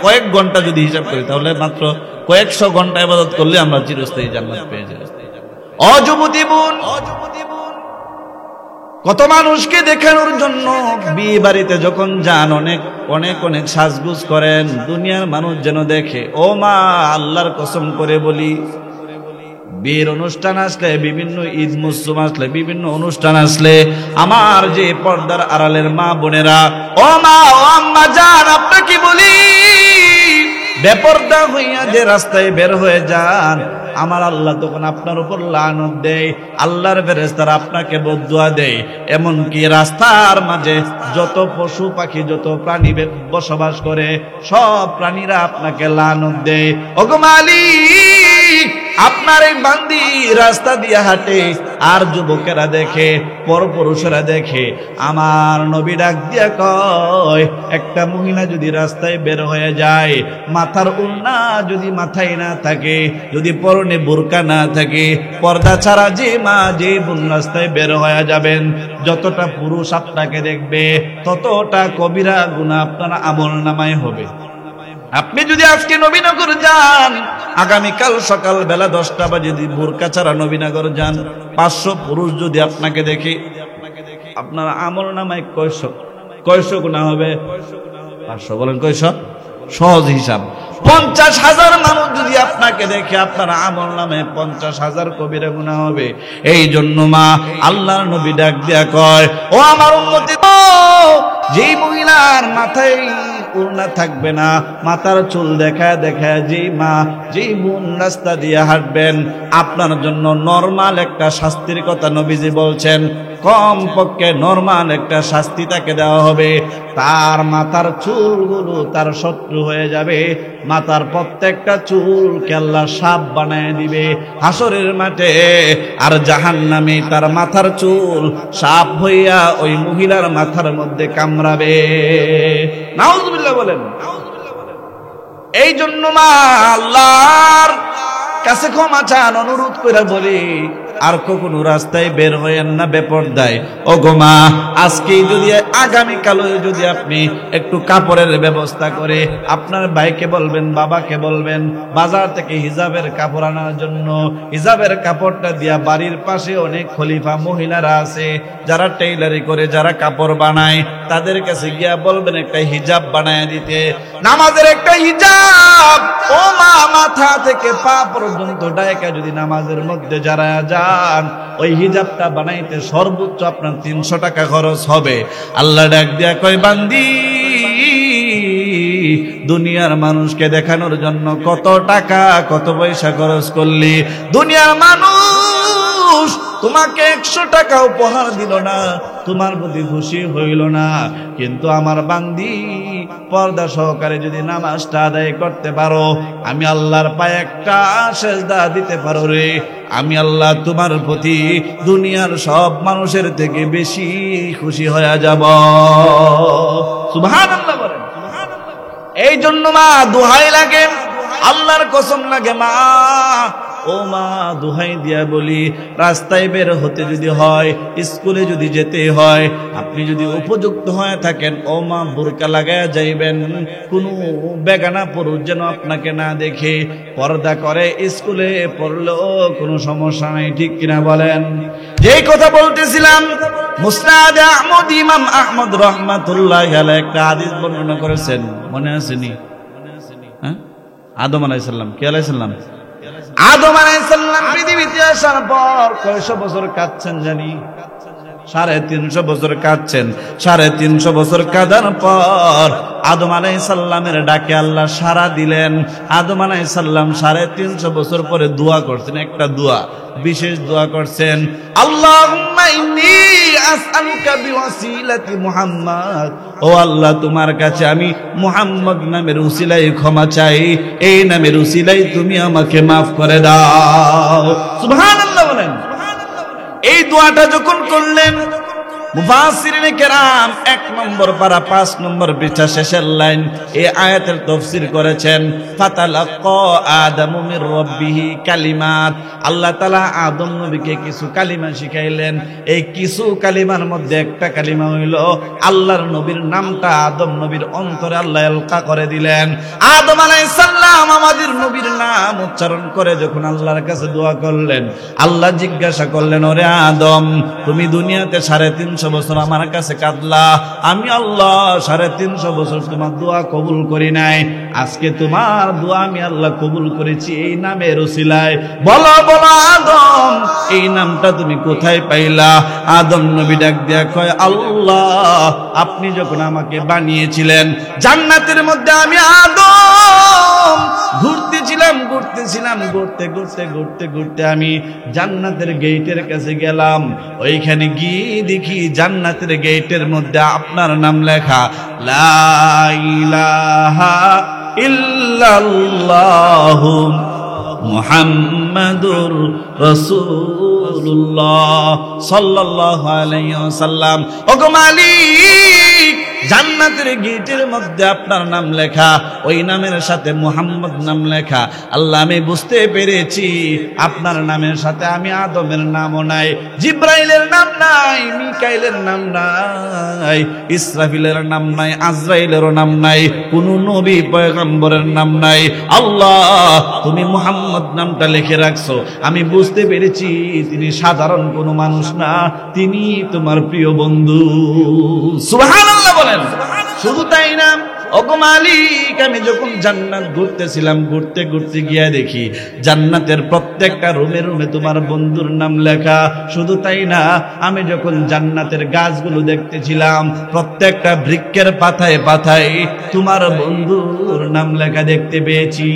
[SPEAKER 1] কয়েক ঘন্টা যদি হিসাব করি, তাহলে মাত্র কয়েকশো ঘন্টা ইবাদত করলে আমরা চিরস্থায়ী জান্নাত পেয়ে যাব। ও যুবতী বোন, কত মানুষকে দেখানোর জন্য বিয়ে বাড়িতে যখন যান, অনেক সাজগুজ করেন, দুনিয়ার মানুষ যেন দেখে। ও মা, আল্লাহর কসম করে বলি, বিয়ের অনুষ্ঠান আসলে, বিভিন্ন ঈদ মুসলিম আসলে, বিভিন্ন অনুষ্ঠান আসলে, আমার যে পর্দার আড়ালের মা বোনেরা, ও মা, ও আম্মা জান, আপনাকে বলি, বেপরদা হইয়া যে রাস্তায় বের হয়ে যান, আমার আল্লাহ তখন আপনার উপর লানত দেয়, আল্লাহর ফেরেশতারা আপনাকে বদদুয়া দেয়। এমনকি রাস্তার মাঝে যত পশু পাখি, যত প্রাণী বসবাস করে, সব প্রাণীরা আপনাকে লানত দেয়। ওগো মালিক, আপনার এই বান্দি রাস্তা দিয়ে হাঁটে আর যুবকেরা দেখে, পরপুরুষেরা দেখে, আমার নবী ডাক দিয়া কয়, একটা মহিলা যদি রাস্তায় বের হয়ে যায়, মাথার ওড়না যদি মাথায় না থাকে, যদি পরনে বোরকা না থাকে, পর্দা ছাড়া যে মা যে বোন রাস্তায় বের হয়ে যাবেন, যতটা পুরুষ আপনাকে দেখবে ততটা কবিরা গুনাহ আপনার আমলনামায় হবে। আপনি যদি আজকে নবীনগর যান, আগামীকাল সকাল বেলা 10টা বাজে যদি বোরকা ছাড়া নবীনগর যান, 500 পুরুষ যদি আপনাকে দেখে, আপনার আমলনামায় কয়শো গুনাহ হবে? 500 বলেন কয়শো? সহজ হিসাব। 50,000 মানুষ যদি আপনাকে দেখে, আপনার আমলনামায় 50,000 কবিরা গুনাহ হবে। এই জন্য মা আল্লাহর নবী ডাক দিয়া কয়, ও আমার উম্মতি, যেই মহিলার মাথায় ওড়না থাকবে না, মাথার চুল দেখা দেখা যেই মা যেই বোন রাস্তা দিয়ে হাঁটবেন, আপনার জন্য নরমাল একটা শাস্তির কথা নবীজি বলছেন। কম পক্ষে নরমাল একটা শাস্তি তাকে দেওয়া হবে। তার মাথার চুলগুলো তার শত্রু হয়ে যাবে, মাথার প্রত্যেকটা চুলকে আল্লাহ সাপ বানায় দিবে হাসরের মাঠে। আর জাহান্নামে তার মাথার চুল সাপ হইয়া ওই মহিলার মাথার মধ্যে কামড়াবে। নাউজুবিল্লাহ বলেন। এই জন্য মা আল্লাহর কাছে ক্ষমা চান, অনুরোধ করে বলি, আর কখনো রাস্তায় বের হয়েন না বেপরদায়। ও গো মা, আজকেই যদি আগামীকালও যদি আপনি একটু কাপড়ের ব্যবস্থা করে আপনার ভাইকে বলবেন, বাবাকে বলবেন বাজার থেকে হিজাবের কাপড় আনার জন্য, হিজাবের কাপড়টা দিয়া বাড়ির পাশে অনেক খলিফা মহিলারা আছে যারা টেইলারি করে, যারা কাপড় বানায়, তাদের কাছে গিয়া বলবেন একটা হিজাব বানায় দিতে, নামাজের একটা হিজাব। ও মা, মাথা থেকে পা পর্যন্ত ডায়কা যদি নামাজের মধ্যে যারা যান, ওই হিজাবটা বানাইতে সর্বোচ্চ আপনার 300 টাকা খরচ হবে। আল্লাহ ডাক দিয়া কয়, বান্দি, দুনিয়ার মানুষকে দেখানোর জন্য কত টাকা কত পয়সা খরচ করলি, দুনিয়ার মানুষ তোমাকে 100 টাকা উপহার দিল না, তোমার প্রতি খুশি হইল না, কিন্তু আমার বান্দি পর্দা সহকারে যদি নামাজটা আদায় করতে পারো, আমি আল্লাহর পায়ে একটা সেজদা দিতে পারো রে, আমি আল্লাহ তোমার প্রতি দুনিয়ার সব মানুষের থেকে বেশি খুশি হয়ে যাব। সুবহানাল্লাহ বলেন। এই জন্য মা দোহাই লাগে, আল্লাহর কসম লাগে মা, ও মা দোহাই দিয়া বলি, রাস্তায় বের হতে যদি হয়, স্কুলে যদি যেতে হয়, আপনি যদি উপযুক্ত হয়ে থাকেন, ও মা বোরকা লাগায়া যাইবেন, কোনো বেগানা পুরুষ যেন আপনাকে না দেখে, পর্দা করে স্কুলে পড়লেও কোনো সমস্যা নাই, ঠিক কিনা বলেন? যেই কথা বলতেছিলাম, মুসনাদ আহমদ, ইমাম আহমদ রহমাতুল্লাহ আলাইহি একটা হাদিস বর্ণনা করেছেন, মনে আছেনি? হ্যাঁ, আদম আলাইহিস সালাম, কি আলাইহিস সালাম? আদম আলাইহিস সালাম পৃথিবীতে আসার পর কয়শো বছর কাঁদছেন জানি? 350 বছর কাঁদছেন। 350 বছর কাঁদার পর আদম আলাইহিস সালামের ডাকে আল্লাহ সাড়া দিলেন। আদম আলাইহিস সালাম 350 বছর পরে দোয়া করছেন, একটা দোয়া, বিশেষ দোয়া করছেন, আল্লাহুম্মা ইন্নী আসআলুকা বিওয়াসিলাতি মুহাম্মদ, ও আল্লাহ তোমার কাছে আমি মুহাম্মদ নামের উসিলায় ক্ষমা চাই, এই নামের উসিলায় তুমি আমাকে মাফ করে দাও। সুবহানাল্লাহ বলেন। এই দোয়াটা যখন করলেন, মুফাসসিরিনে কেরাম 1 নম্বর পারা 5 নম্বর পৃষ্ঠা শেষের লাইন এই আয়াতের তাফসীর করেছেন, ফাতালাক্কা আদামু মির রাব্বিহি কালিমাত, আল্লাহ তাআলা আদম নবীকে কিছু কালিমা শিখাইলেন। এই কিছু কালিমার মধ্যে একটা কালিমা হইল আল্লাহর নবীর নামটা আদম নবীর অন্তরে আল্লাহ এলকা করে দিলেন। আদম আলাইহিস সালাম আমাদের নবীর নাম উচ্চারণ করে যখন আল্লাহর কাছে দোয়া করলেন, আল্লাহ জিজ্ঞাসা করলেন, ওরে আদম, তুমি দুনিয়াতে 350 বছর আমার কাছে কাঁদলা, আমি আল্লাহ 350 বছর তোমার দোয়া কবুল করি নাই, আজকে তোমার দোয়া আমি আল্লাহ কবুল করেছি এই নামের উসিলায়, বলো বলো আদম, এই নামটা তুমি কোথায় পাইলা? আদম নবী ডাক দিয়া কয়, আল্লাহ আপনি যখন আমাকে বানিয়েছিলেন জান্নাতের মধ্যে, আমি আদম ঘুরতেছিলাম ঘুরতে ঘুরতে ঘুরতে ঘুরতে আমি জান্নাতের গেটের কাছে গেলাম, ওইখানে গিয়ে দেখি জান্নাতের গেটের মধ্যে আপনার নাম লেখা, লা ইলাহা ইল্লাল্লাহু মুহাম্মাদুর রাসূলুল্লাহ সাল্লাল্লাহু আলাইহি ওয়াসাল্লাম। ওগো মালিক, জান্নাতের গেটের মধ্যে আপনার নাম লেখা, ওই নামের সাথে মুহাম্মদ নাম লেখা। আল্লাহ, আমি বুঝতে পেরেছি আপনার নামের সাথে আমি আদমের নামও নাই, জিব্রাইলের নাম নাই, মিকাইলের নাম নাই, ইসরাফিলের নাম নাই, আজরাইলেরও নাম নাই, কোন নবী পয়গম্বরের নাম নাই। আল্লাহ, তুমি মুহাম্মদ নামটা লিখে রাখছো। আমি বুঝতে পেরেছি তিনি সাধারণ কোনো মানুষ না, তিনি তোমার প্রিয় বন্ধু। সুবহানাল্লাহ বলেন। শুধু তাই না, ওগো মালিক, আমি যখন জান্নাত ঘুরতেছিলাম, ঘুরতে ঘুরতে গিয়া দেখি জান্নাতের প্রত্যেকটা রুমে রুমে তোমার বন্ধুর নাম লেখা। শুধু তাই না, আমি যখন জান্নাতের গাছগুলো দেখতেছিলাম, প্রত্যেকটা বৃক্ষের পাতায় পাতায় তোমার বন্ধুর নাম লেখা দেখতে পেয়েছি।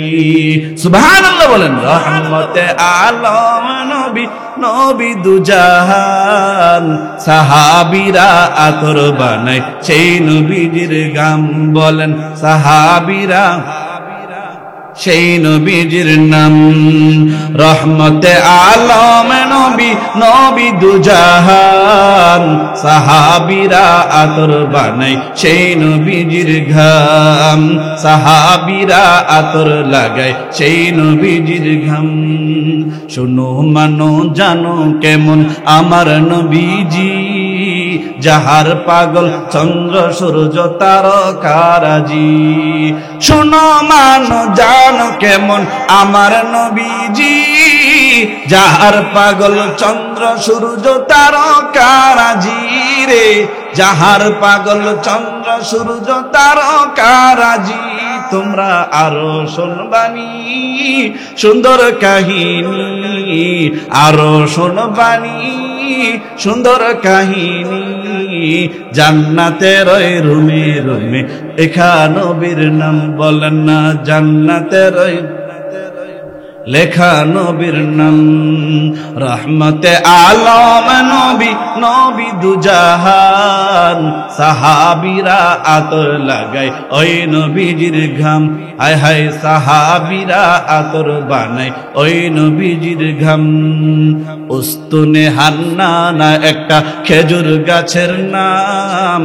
[SPEAKER 1] সুবহানাল্লাহ বলেন। রহমতে আলম নবী, নবী দুজাহান, সাহাবীরা আতর বানায় সেই নবীজির গাম। বলেন সাহাবীরা সেই নবীজির নাম। রহমতে আলম নবী, নবী দুজাহান, সাহাবীরা আতর বানায় সেই নবীজির ঘাম, সাহাবীরা আতর লাগায় সেই নবীজির ঘাম। শোনো মানো জানো কেমন আমার নবীজি, যাহার পাগল চন্দ্র সূর্য তারকারাজি। শোনো মানো জানো কেমন আমার নবীজি, যাহার পাগল চন্দ্র সূর্য তারকারাজি রে, যাহার পাগল চন্দ্র সূর্য তারকারাজি। তোমরা আরো শুনবানি সুন্দর কাহিনী, আরো শুনবানি সুন্দর কাহিনী। জান্নাতের ওই রুমে রুমে লেখা নবীর নাম। বলেন না জান্নাতের ওই লেখা নবীর নাম। রহমতে আলম নবী, নবী দুজাহান, সাহাবীরা আতর লাগায় ওই নবীজির ঘাম। হায় হায়, সাহাবীরা আতর বানায় ওই নবীজির ঘাম। উস্তুনে হান্নানা একটা খেজুর গাছের নাম,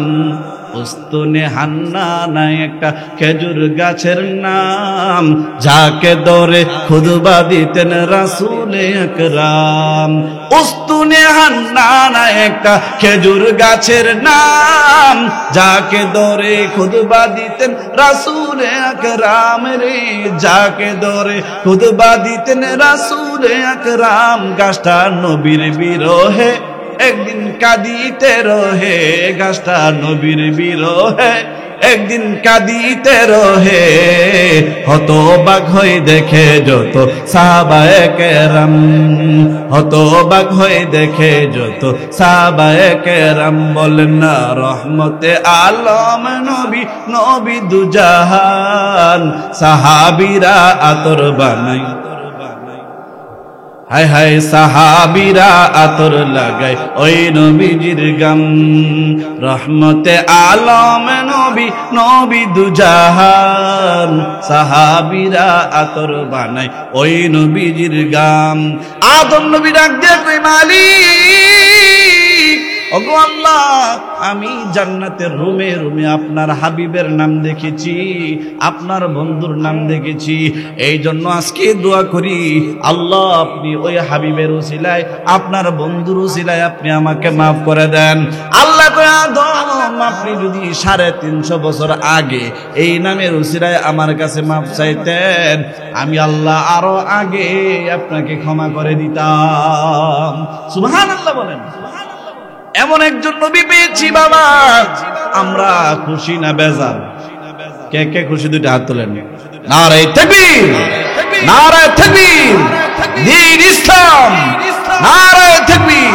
[SPEAKER 1] উস্তুনে হান্নানা একটা খেজুর গাছের নাম, যাকে দরে খুতবা দিতেন রাসূল আকরাম। উস্তুনে হান্নানা একটা খেজুর গাছের নাম, যাকে দরে খুতবা দিতেন রাসূল আকরাম রে, যাকে দরে খুতবা দিতেন রাসূল আকরাম। গাছটা নবীর বিরহে একদিন কাঁদিতে রহে, গাছটা নবীর বিরহে একদিন কাঁদিতে রহে। হতবাক হয়ে দেখে যত সাহাবায়ে কেরাম, হতবাক হয়ে দেখে যত সাহাবায়ে কেরাম। বলেন না রহমতে আলম নবী, নবী দুজাহান, সাহাবীরা আতর বানায়। হায় হায়, সাহাবীরা আতর লাগায় ওই নবীজির গাম। রহমতে আলম নবী, নবী দুজাহান, সাহাবীরা আতর বানায় ওই নবীজির গাম। আদম নবী ডাক দিয়ে কই, মালিক ওগো আল্লাহ, আমি জান্নাতের রুমে রুমে আপনার হাবিবের নাম দেখেছি, আপনার বন্ধুর নাম দেখেছি। এই জন্য আজকে দোয়া করি, আল্লাহ আপনি ওই হাবিবের উসিলায়, আপনার বন্ধুর উসিলায় আপনি আমাকে মাফ করে দেন। আল্লাহ কয়, আদম আপনি যদি 350 বছর আগে এই নামের উসিলায় আমার কাছে মাফ চাইতেন, আমি আল্লাহ আরো আগে আপনাকে ক্ষমা করে দিতাম। সুবহানাল্লাহ বলেন। এমন একজন নবী পেয়েছি বাবা, আমরা খুশি না বেজার? কে কে খুশি? দুইটা হাত তোলেন। নারায়ে তাকবীর, নারায়ে তাকবীর, দ্বীন ইসলাম, নারায়ে তাকবীর।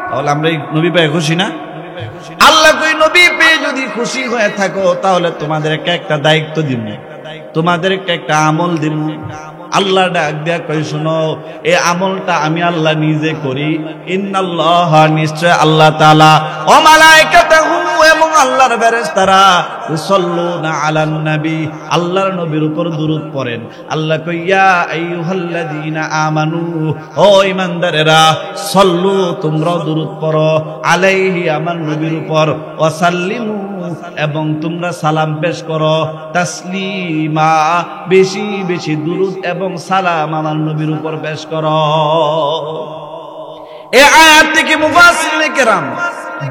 [SPEAKER 1] তাহলে আমরা এই নবী পেয়ে খুশি না? আল্লাহ কই, নবী পেয়ে যদি খুশি হয়ে থাকো তাহলে তোমাদেরকে একটা দায়িত্ব দিব, তোমাদেরকে একটা আমল দিব। আল্লাহ ডাক দেয়া কই, শোনো এই আমলটা আমি আল্লাহ নিজে করি। ইন্নাল্লাহ, নিশ্চয় আল্লাহ তাআলা, ও মালায়েকাতুহু, এবং আল্লাহর ফেরেশতারা ইউসাল্লুনা আলান নবী, আল্লাহর নবীর উপর দুরূদ পড়েন। আল্লাহ কই ইয়া আইয়ুহাল্লাযীনা আমানু, ও ঈমানদারেরা, সল্লু, তোমরা দুরূদ পড়ো, আলাইহি, আমার নবীর উপর, ওয়া সাল্লিমু, এবং তোমরা সালাম পেশ করো, তাসলিমা, বেশি বেশি দুরূদ এবং সালাম আমার নবীর উপর পেশ করো। এই আয়াত থেকে মুফাসসিরিনে কেরাম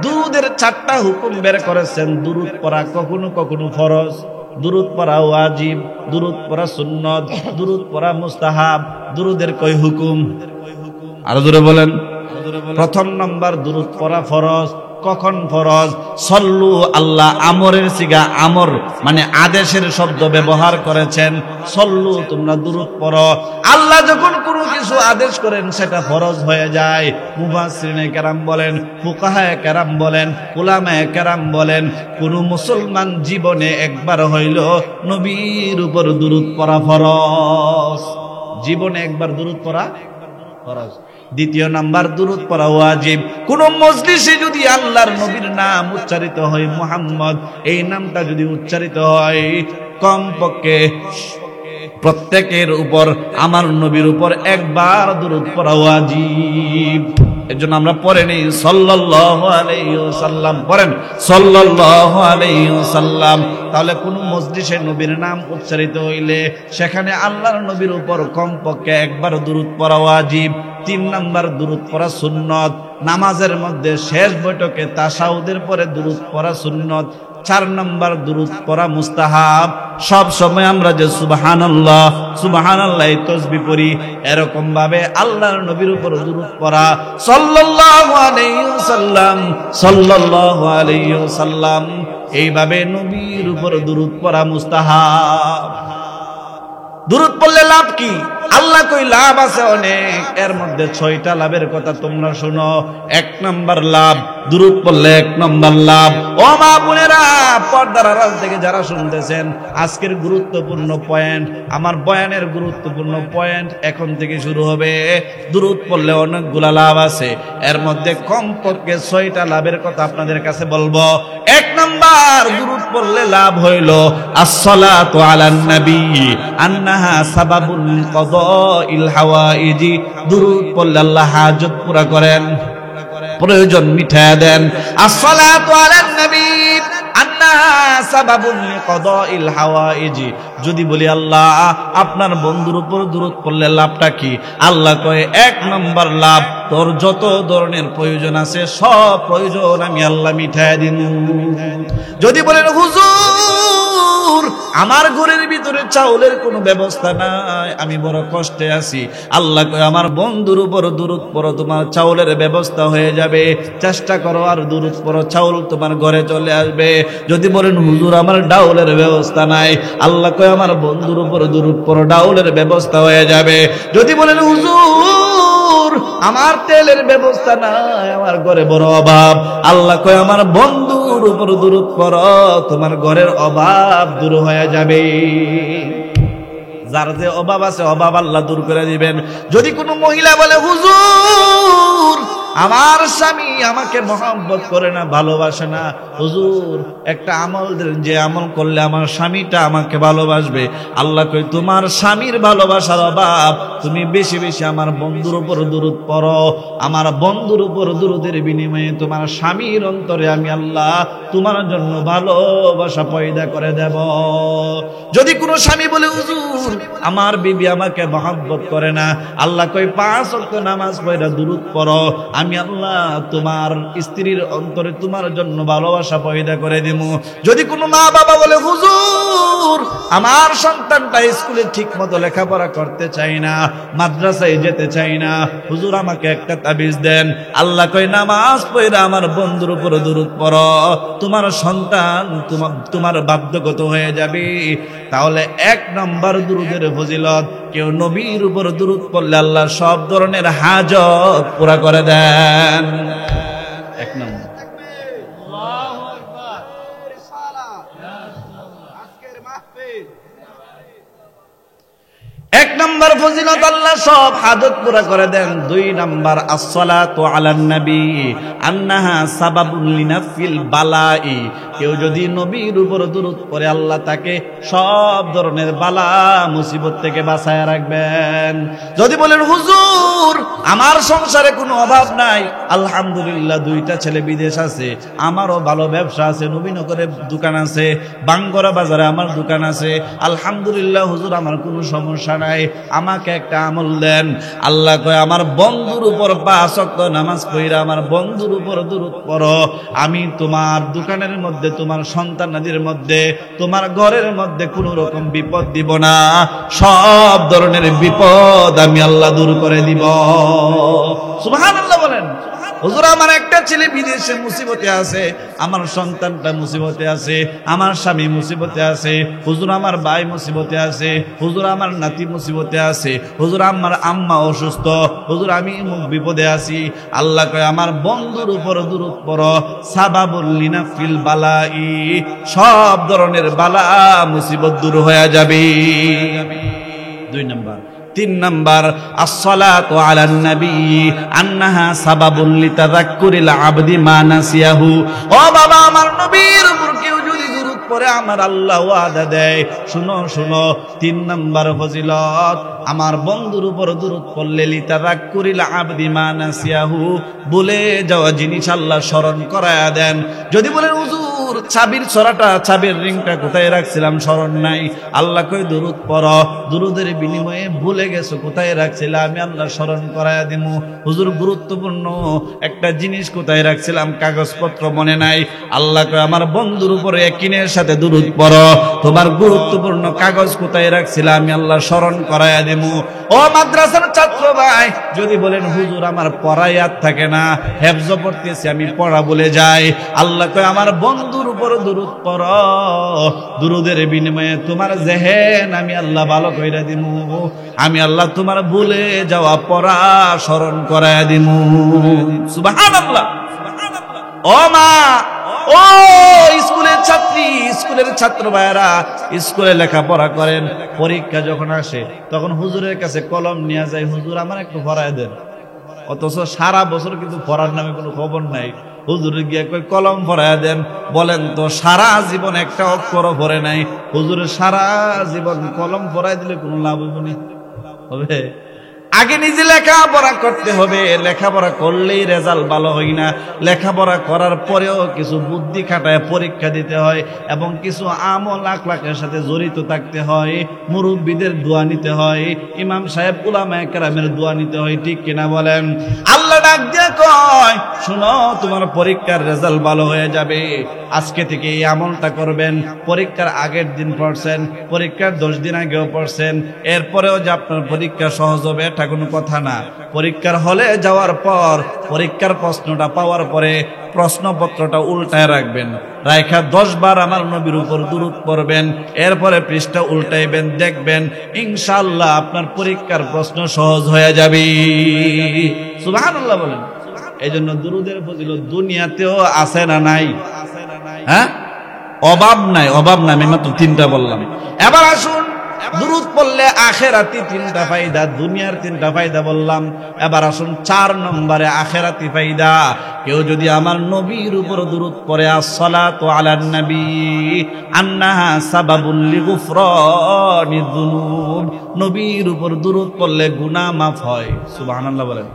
[SPEAKER 1] দুরূদের 4টা হুকুম বের করেছেন। দুরূদ পড়া কখনো কখনো ফরজ, দুরূদ পড়া ওয়াজিব, দুরূদ পড়া সুন্নত, দুরূদ পড়া মুস্তাহাব। দুরূদের কয় হুকুম? আরো জোরে বলেন। প্রথম নাম্বার, দুরূদ পড়া ফরজ। কখন ফরজ? সল্লু, আল্লাহ আমরের সিগা, আমর মানে আদেশের শব্দ ব্যবহার করেছেন। সল্লু, তোমরা দুরূদ পড়ো। আল্লাহ যখন কোনো কিছু আদেশ করেন সেটা ফরজ হয়ে যায়। মুফাসসিরিনে কেরাম বলেন, ফুকাহায়ে কেরাম বলেন, উলামায়ে কেরাম বলেন, কোন মুসলমান জীবনে একবার হইল নবীর উপর দুরূদ পড়া ফরজ। জীবনে একবার দুরূদ পড়া ফরজ। দ্বিতীয় নাম্বার, দুরূদ পড়া ওয়াজিব। কোন মজলিসে যদি আল্লাহর নবীর নাম উচ্চারিত হয়, মুহাম্মদ এই নামটা যদি উচ্চারিত হয়, কমপক্ষে প্রত্যেকের উপর, আমার নবীর উপর একবার দুরূদ পড়া ওয়াজিব। এজন্য আমরা পড়ে নেই সাল্লাল্লাহু আলাইহি ওয়াসাল্লাম, পড়েন সাল্লাল্লাহু আলাইহি ওয়াসাল্লাম। তাহলে কোন মজলিসে নবীর নাম উচ্চারিত হইলে সেখানে আল্লাহর নবীর উপর কমপক্ষে একবার দুরূদ পড়া ওয়াজিব। 3 নাম্বার, দুরূদ পড়া সুন্নত। নামাজের মধ্যে শেষ বৈঠকে তাশাহুদের পরে দুরূদ পড়া সুন্নত। 4 নাম্বার, দুরূদ পড়া মুস্তাহাব। সব সময় আমরা যে সুবহানাল্লাহ সুবহানাল্লাহ এই তাসবিহ পড়ি, এরকম ভাবে আল্লাহর নবীর উপর দুরূদ পড়া, সাল্লাল্লাহু আলাইহি ওয়াসাল্লাম, সাল্লাল্লাহু আলাইহি ওয়াসাল্লাম, এইভাবে নবীর উপর দুরূদ পড়া মুস্তাহাব। দুরূদ পড়লে লাভ কি? আল্লাহ কই লাভ আছে অনেক, এর মধ্যে 6টা লাভের কথা তোমরা শুনো। 1 নাম্বার লাভ, দুরূদ পড়লে 1 নাম্বার লাভ। ও মা বোনেরা, পর্দার আড়াল থেকে যারা শুনতেছেন, আজকের গুরুত্বপূর্ণ পয়েন্ট, আমার বয়ানের গুরুত্বপূর্ণ পয়েন্ট এখন থেকে শুরু হবে। দুরূদ পড়লে অনেকগুলা লাভ আছে, এর মধ্যে কমপক্ষে 6টা লাভের কথা আপনাদের কাছে বলবো। 1 নাম্বার, দুরূদ পড়লে লাভ হইল আসসালাতু আলান নবী আন্নাহা সাবাবুল কদাইল হাওয়াইজি। দুরূদ পড়লে আল্লাহ হাজত পুরা করেন, প্রয়োজন মিটায়া দেন। আসসালাতু আলান নবী আন্নাহা সাবাবুল লিকদাইল হাওয়াইজি। যদি বলি আল্লাহ আপনার বন্ধুর উপর দুরূদ পড়লে লাভটা কি? আল্লাহ কয় 1 নাম্বার লাভ, তোর যত ধরনের প্রয়োজন আছে সব প্রয়োজন আমি আল্লাহ মিটায়া দিন। যদি বলেন হুজুর আমার ঘরের ভিতরে চাউলের কোনো ব্যবস্থা নাই, আমি বড় কষ্টে আছি, আল্লাহ কয় আমার বন্ধুর উপর দুরূদ পড়ো, তোমার চাউলের ব্যবস্থা হয়ে যাবে। চেষ্টা করো আর দুরূদ পড়ো, চাউল তোমার ঘরে চলে আসবে। যদি বলেন হুজুর আমার ডাউলের ব্যবস্থা নাই, আল্লাহ কয় আমার বন্ধুর উপর দুরূদ পড়ো, ডাউলের ব্যবস্থা হয়ে যাবে। যদি বলেন হুজুর আমার তেলের ব্যবস্থা নাই, আমার ঘরে বড় অভাব, আল্লাহ কয় আমার বন্ধুর উপর দুরূদ পড়ো, তোমার ঘরের অভাব দূর হয়ে যাবে। যার যে অভাব আছে অভাব আল্লাহ দূর করে দিবেন। যদি কোনো মহিলা বলে হুজুর আমার স্বামী আমাকে মহব্বত করে না, ভালোবাসে না, হুজুর একটা আমল দেন, যে আমল করলে আমার স্বামীটা আমাকে ভালোবাসবে। আল্লাহ কই তোমার স্বামীর ভালোবাসার অভাব, তুমি বেশি বেশি আমার বন্ধুর উপর দুরূদ পড়ো। আমার বন্ধুর উপর দুরূদের বিনিময়ে তোমার স্বামীর অন্তরে আমি আল্লাহ তোমার জন্য ভালোবাসা পয়দা করে দেব। যদি কোনো স্বামী বলে হুজুর আমার বিবি আমাকে মহব্বত করে না, আল্লাহ কই 5 ওয়াক্ত নামাজ পড়া দুরূদ পড়ো, আমি আল্লাহ তোমার স্ত্রীর অন্তরে তোমার জন্য ভালোবাসা পয়দা করে দেব। যদি কোনো মা বাবা বলে হুজুর আমার সন্তানটা স্কুলে ঠিক মতো লেখাপড়া করতে চাই না, মাদ্রাসায় যেতে চাই না, হুজুর আমাকে একটা তাবিজ দেন, আল্লাহ কই নামাজ পড়া আমার বন্ধুর উপর দুরূদ পড়ো, তোমার সন্তান তোমার বাধ্যগত হয়ে যাবে। তাহলে 1 নাম্বার দুরূদের ফজিলত, কেউ নবীর উপর দুরূদ পড়লে আল্লাহ সব ধরনের হাজত পুরা করে দেন। 1 নাম্বার। আল্লাহু আকবার। রিসালাত আজকের মাহফিল। এক নাম্বার ফজিলত, আল্লাহ সব হাজত পুরা করে দেন। দুই নাম্বার আসসালাতু আলান নবী আন্নাহা সাবাবুল লিনাফিল বালাই। কেউ যদি নবীর উপর দুরূদ পড়ে আল্লাহ তাকে সব ধরনের বালা মুসিবত থেকে বাঁচায় রাখবেন। যদি বলেন হুজুর আমার সংসারে কোনো অভাব নাই, আলহামদুলিল্লাহ দুইটা ছেলে বিদেশ আছে, আমারও ভালো ব্যবসা আছে, নবীনগরে দোকান আছে, বাঙ্গরা বাজারে আমার দোকান আছে, আলহামদুলিল্লাহ হুজুর আমার কোনো সমস্যা নাই, আমাকে একটা আমল দেন। আল্লাহ কয় আমার বন্ধুর উপর 5 ওয়াক্ত নামাজ পড়া আমার বন্ধুর উপর দুরূদ পড়ো, আমি তোমার দোকানের মধ্যে, তোমার সন্তানাদির মধ্যে, তোমার ঘরের মধ্যে কোনো রকম বিপদ দিব না, সব ধরনের বিপদ আমি আল্লাহ দূর করে দিব। সুবহানাল্লাহ বলেন। হুজুর আমার একটা ছেলে বিদেশে মুসিবতে আছে, আমার সন্তানটা মুসিবতে আছে, আমার স্বামী মুসিবতে আছে, হুজুর আমার ভাই মুসিবতে আছে, হুজুর আমার নাতি মুসিবতে আছে, হুজুর আমার আম্মা অসুস্থ, হুজুর আমি বিপদে আছি। আল্লাহ কয় আমার বন্ধুর উপর দুরূদ পড়ো, সাবাবুল লিনাফিল বালাই, সব ধরনের বালা মুসিবত দূর হয়ে যাবে। 2 নাম্বার। 3 নাম্বার আসসালাতু আলান নবী আন্নাহা সাবাবুল লিতাযাক্কুরিল আবদি মা নাসিয়াহু। ও বাবা আমার নবীর উপর কেউ যদি দুরূদ পড়ে আমার আল্লাহ ওয়াদা দেয়, শুনো শুনো 3 নাম্বার ফজিলত, আমার বন্ধুর উপর দুরূদ পড়লে লিতাযাক্কুরিল আবদি মা নাসিয়াহু, ভুলে যাওয়া জিনিস আল্লাহ স্মরণ করায়া দেন। যদি বলেন হুজুর চাবির ছড়াটা, চাবির রিংটা কোথায় রাখছিলাম স্মরণ নাই, আল্লাহ কই দুরূদ পড়ো, দুরূদের বিনিময়ে ভুলে গেছো কোথায় রাখছিলাম, আমি আল্লাহ স্মরণ করায়া দিমু। হুজুর গুরুত্বপূর্ণ একটা জিনিস কোথায় রাখছিলাম, কাগজপত্র মনে নাই, আল্লাহ কয় আমার বন্ধুর উপরে ইয়াকিনের সাথে দুরূদ পড়ো, তোমার গুরুত্বপূর্ণ কাগজ কোথায় রাখছিলাম আমি আল্লাহ স্মরণ করায়া দিমু। ও মাদ্রাসার ছাত্র ভাই, যদি বলেন হুজুর আমার পড়া ইয়াদ থাকে না, হেফজ পড়তেছি আমি পড়া ভুলে যাই, আল্লাহ কয় আমার বন্ধুর উপর দুরূদ পড়ো, দুরূদের বিনিময়ে তোমার জেহেন আমি আল্লাহ ভালো কইরা দিমু, আমি আল্লাহ তোমার ভুলে যাওয়া পড়া স্মরণ করায়া দিমু। সুবহানাল্লাহ। ও মা, ও স্কুলের ছাত্রী, স্কুলের ছাত্র ভাইরা, স্কুলে লেখাপড়া করেন, পরীক্ষা যখন আসে তখন হুজুরের কাছে কলম নিয়ে যায়, হুজুর আমার একটু পড়ায় দেন, অথচ সারা বছর কিন্তু পড়ার নামে কোনো খবর নাই। হুজুরে গিয়ে কই কলম পড়ায় দেন, বলেন তো সারা জীবন একটা অক্ষরও পড়ে নাই, হুজুরের সারা জীবন কলম পড়ায় দিলে কোনো লাভ হবে? আগে নিজে লেখাপড়া করতে হবে, লেখাপড়া করলেই রেজাল্ট ভালো হয় না, লেখাপড়া করার পরেও কিছু বুদ্ধি খাটায় পরীক্ষা দিতে হয় এবং কিছু আমল আখলাকের সাথে জড়িত থাকতে হয়, মুরব্বীদের দোয়া নিতে হয়, ইমাম সাহেব উলামায়ে কেরামের দোয়া নিতে হয়, ঠিক কিনা বলেন? আল্লাহ ডাক দিয়ে কয় শুনো তোমার পরীক্ষার রেজাল্ট ভালো হয়ে যাবে, আজকে থেকে এই আমলটা করবেন, পরীক্ষার আগের দিন পড়ছেন, পরীক্ষার 10 দিন আগেও পড়ছেন, এরপরেও যে আপনার পরীক্ষা সহজ হবে এটা কোনো কথা না। পরীক্ষার হলে যাওয়ার পর পরীক্ষার প্রশ্নটা পাওয়ার পরে প্রশ্নপত্রটা উল্টায় রাখবেন, রাইখা 10 বার আমার নবীর উপর দুরূদ পড়বেন, এরপরে পৃষ্ঠা উল্টাইবেন, দেখবেন ইনশাআল্লাহ আপনার পরীক্ষার প্রশ্ন সহজ হয়ে যাবে। সুবহানাল্লাহ বলেন। এই জন্য দুরূদের ফজিলত দুনিয়াতেও আছে না নাই? হ্যাঁ, অভাব নাই, অভাব নাই। আমি মাত্র 3টা বললাম। এবার আসুন, দুরূদ পড়লে আখিরাতি 3টা ফায়দা, দুনিয়ার 3টা ফায়দা বললাম। এবার আসুন 4 নম্বরে আখিরাতি ফায়দা। কেউ যদি আমার নবীর উপর দুরূদ পড়ে, আসসালাতু আলান নবী আন্নাহা সাবাবুল লিগুফরানিয যুনুব, নবীর উপর দুরূদ পড়লে গুনাহ মাফ হয়। সুবহানাল্লাহ বলেন।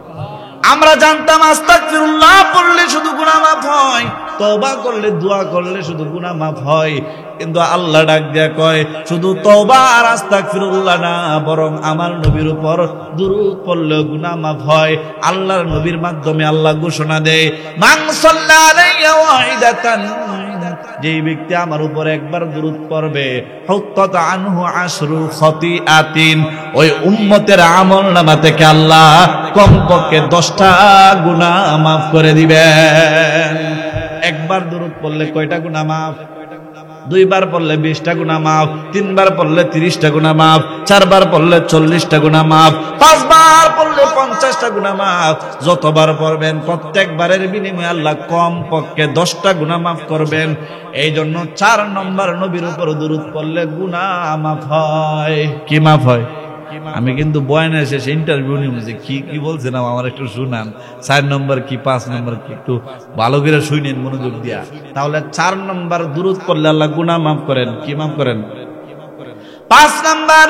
[SPEAKER 1] আমরা জানতাম আস্তাগফিরুল্লাহ পড়লে শুধু গুনাহ মাফ হয়, তওবা করলে দোয়া করলে শুধু গুনাহ মাফ হয়, কিন্তু আল্লাহ ডাক দিয়া কয় শুধু তওবা আর আস্তাগফিরুল্লাহ না, বরং আমার নবীর উপর দুরূদ পড়লে গুনাহ মাফ হয়। আল্লাহর নবীর মাধ্যমে আল্লাহ ঘোষণা দেয়, মান সাল্লা আলাইয়া ওয়াহিদাতান, যেই ব্যক্তি আমার উপর একবার দুরূদ পড়বে, হুত্তাত আনহু আশরু খতিআতিন, ওই উম্মতের আমলনামা থেকে আল্লাহ কমপক্ষে 10টা গুনাহ মাফ করে দিবেন। একবার দুরূদ পড়লে কয়টা গুনাহ মাফ? 2 বার পড়লে 20টা গুনাহ মাফ, 3 বার পড়লে 30টা গুনাহ মাফ, 4 বার পড়লে 40টা গুনাহ মাফ, 5 বার পড়লে 50টা গুনাহ মাফ। যতবার পড়বেন প্রত্যেকবারের বিনিময়ে আল্লাহ কম পক্ষে 10টা গুনাহ মাফ করবেন। এই জন্য 4 নম্বর নবীর উপর দুরূদ পড়লে গুনাহ মাফ হয়। কি মাফ হয়? আমি কিন্তু বয়ানের শেষে ইন্টারভিউ নিব যে কি কি বলছিলাম আমার একটু শুনান, 4 নম্বর কি 5 নম্বর কি একটু ভালো করে শুনেন মনোযোগ দিয়া। তাহলে 4 নম্বর দুরূদ পড়লে আল্লাহ গুনাহ মাফ করেন। কি মাফ করেন? 5 নম্বর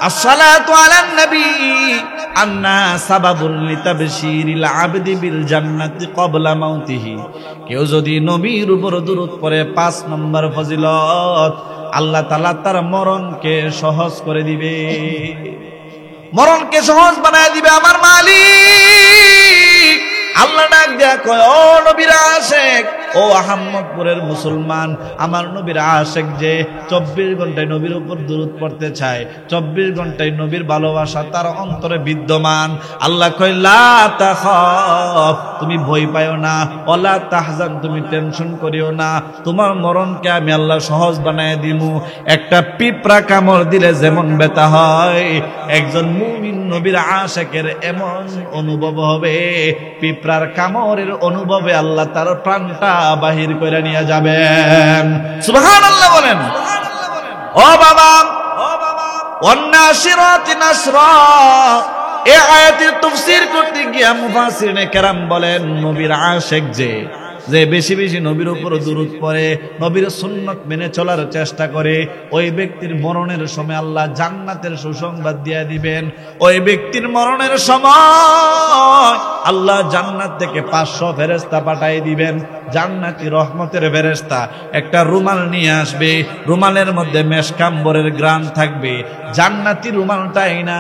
[SPEAKER 1] আসসালাতু আলান নবী আন্না সাবাবুল লিতাবশিরিল আবদি বিল জান্নাতি ক্বাবলা মাউতিহি। কেউ যদি নবীর উপর দুরূদ পড়ে 5 নম্বর ফজিলত, আল্লাহ তাআলা তার মরণকে সহজ করে দিবে, মরণকে সহজ বানায় দিবে আমার মালিক। আল্লাহ ডাক দেয়া কয়, ও নবীর আশিক, ও আহমদপুরের মুসলমান, আমার নবীর আশিক যে 24 ঘন্টায় নবীর উপর দুরূদ পড়তে চায়, 24 ঘন্টায় নবীর ভালোবাসা তার অন্তরে বিদ্যমান। আল্লাহ কয়, লা তাখাফ, তুমি ভয় পাইও না, ওয়ালা তাহজান, তুমি টেনশন করিও না, তোমার মরণকে আমি আল্লাহ সহজ বানায় দিমু। একটা পিঁপড়া কামড় দিলে যেমন ব্যথা হয়, একজন মুমিন নবীর আশিকের এমন অনুভব হবে, পিঁপড়ার কামড়ের অনুভবে আল্লাহ তার প্রাণটা বাহির করে নিয়ে যাবেন। সুবহানাল্লাহ বলেন। ও বাবা, ওয়ান্নাশিরাতি নাশরা, এই আয়াতের তাফসীর করতে গিয়ে মুফাসসিরিনে কেরাম বলেন, নবীর আশিক যে বেশি বেশি নবীর উপর দুরূদ পড়ে, নবীর সুন্নাত মেনে চলার চেষ্টা করে, ওই ব্যক্তির মরণের সময় আল্লাহ জান্নাতের সুসংবাদ দিয়ে দিবেন। ওই ব্যক্তির মরণের সময় আল্লাহ জান্নাত থেকে 500 ফেরেশতা পাঠিয়ে দিবেন, জান্নাতি রহমতের ফেরেশতা। একটা রুমাল নিয়ে আসবে, রুমালের মধ্যে মেশকাম্বরের গ্রান থাকবে, জান্নাতি রুমালটাই না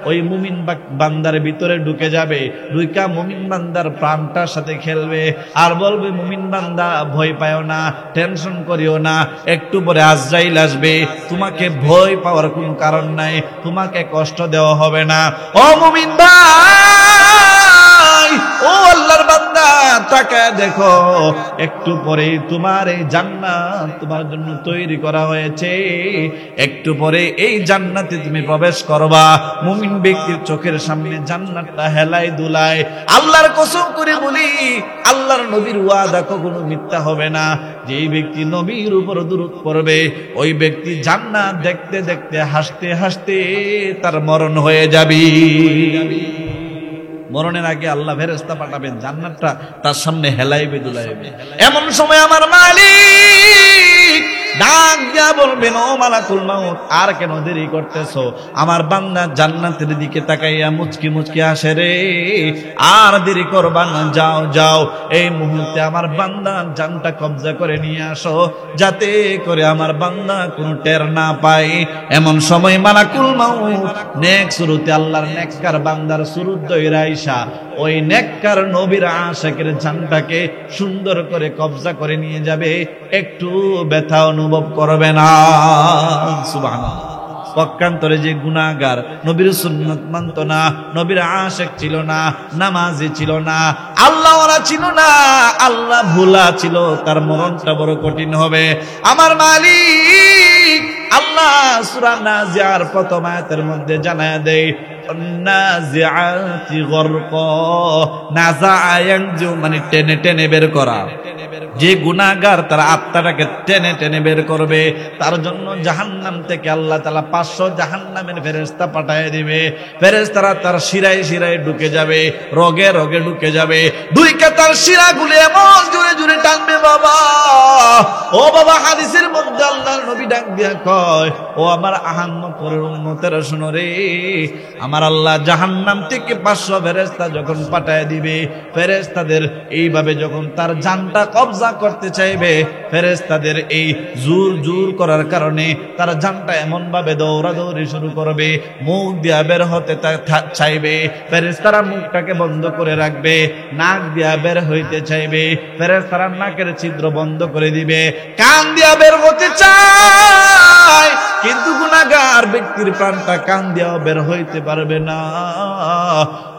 [SPEAKER 1] ওই মুমিন বান্দার ভিতরে ঢুকে যাবে, ঢুকা মুমিন বান্দার প্রাণটার সাথে খেলবে আর বলবে, মুমিন বান্দা ভয় পাও না, টেনশন করিও না, একটু পরে আজরাইল আসবে, তোমাকে ভয় পাওয়ার কোনো কারণ নাই, তোমাকে কষ্ট দেওয়া হবে না। ও মুমিন ভাই, ও আল্লাহর বান্দা, তাকায় দেখো, একটু পরে তোমার এই জান্নাত তোমার জন্য তৈরি করা হয়েছে, একটু পরে এই জান্নাতে তুমি প্রবেশ করবা। মুমিন ব্যক্তির চোখের সামনে জান্নাতটা হেলায় দুলায়। আল্লাহর কসম করে বলি, আল্লাহর নবীর ওয়াদা কখনো মিথ্যা হবে না। যেই ব্যক্তি নবীর উপর দুরূদ পড়বে, ওই ব্যক্তি জান্নাত দেখতে দেখতে হাসতে হাসতে তার মরণ হয়ে যাবে। মরণের আগে আল্লাহ ফেরেশতা পাঠাবেন, জান্নাতটা তার সামনে হেলাইবে দুলাইবে। এমন সময় আমার মালিক ডাক দিয়া বলবেন, ও মালাকুল মাউত, আর কেন দেরি করতেছো? আমার বান্দা জান্নাতের দিকে তাকাইয়া মুচকি মুচকি আসে রে, আর দেরি করবা না, যাও যাও, এই মুহূর্তে আমার বান্দার জানটা কবজা করে নিয়ে আসো, যাতে করে আমার বান্দা কোনো টের না পায়। এমন সময় মালাকুল মাউত নেক সুরতে আল্লাহর নেককার বান্দার সুরত দইরা আইসা ওই নেককার নবীর আশিকের জানটাকে সুন্দর করে কবজা করে নিয়ে যাবে, একটু ব্যথা অনুভব করবে না। সুবহানাল্লাহ। পক্ষান্তরে যে গুনাহগার, নবীর সুন্নাত মানত না, নবীর আশিক ছিল না, নামাজি ছিল না, আল্লাহওয়ালা ছিল না, আল্লাহ ভোলা ছিল, তার মরণটা বড় কঠিন হবে। আমার মালিক আল্লাহ সূরা নাজিয়ার প্রথম আয়াতের মধ্যে জানায়া দেয়, নাজিআতি গরকা, নাযাআ ইয়ানজু মানে টেনে টেনে বের করা। যে গুনাহগার তার আত্মাটাকে টেনে টেনে বের করবে, তার জন্য জাহান্নাম থেকে আল্লাহ তাআলা 500 জাহান্নামের ফেরেশতা পাঠিয়ে দিবে। ফেরেশতারা তার শিরায় শিরায় ঢুকে যাবে, রগে রগে ঢুকে যাবে, দুই কাতার শিরাগুলো এমন জোরে জোরে টানবে। বাবা, ও বাবা, হাদিসের মধ্যে আল্লাহর নবী ডাক দিয়া কয়, ও আমার আহমদপুরের উম্মতেরা শুনো রে, আমার আল্লাহ জাহান্নাম থেকে 500 ফেরেশতা যখন পাঠিয়ে দিবে, ফেরেশতাদের এইভাবে যখন তার জানটা কবজা করতে চাইবে, ফেরেশতাদের এই জোর জোর করার কারণে তার জানটা এমন ভাবে দৌড়াদৌড়ি শুরু করবে, মুখ দিয়া বের হতে চাইবে, ফেরেশতারা মুখটাকে বন্ধ করে রাখবে, নাক দিয়া বের হইতে চাইবে, ফেরেশতারা নাকের ছিদ্র বন্ধ করে দিবে, কান দিয়া বের হতে চায়, কিন্তু গুনাহগার ব্যক্তির প্রাণটা কান দিয়াও বের হইতে পারবে না।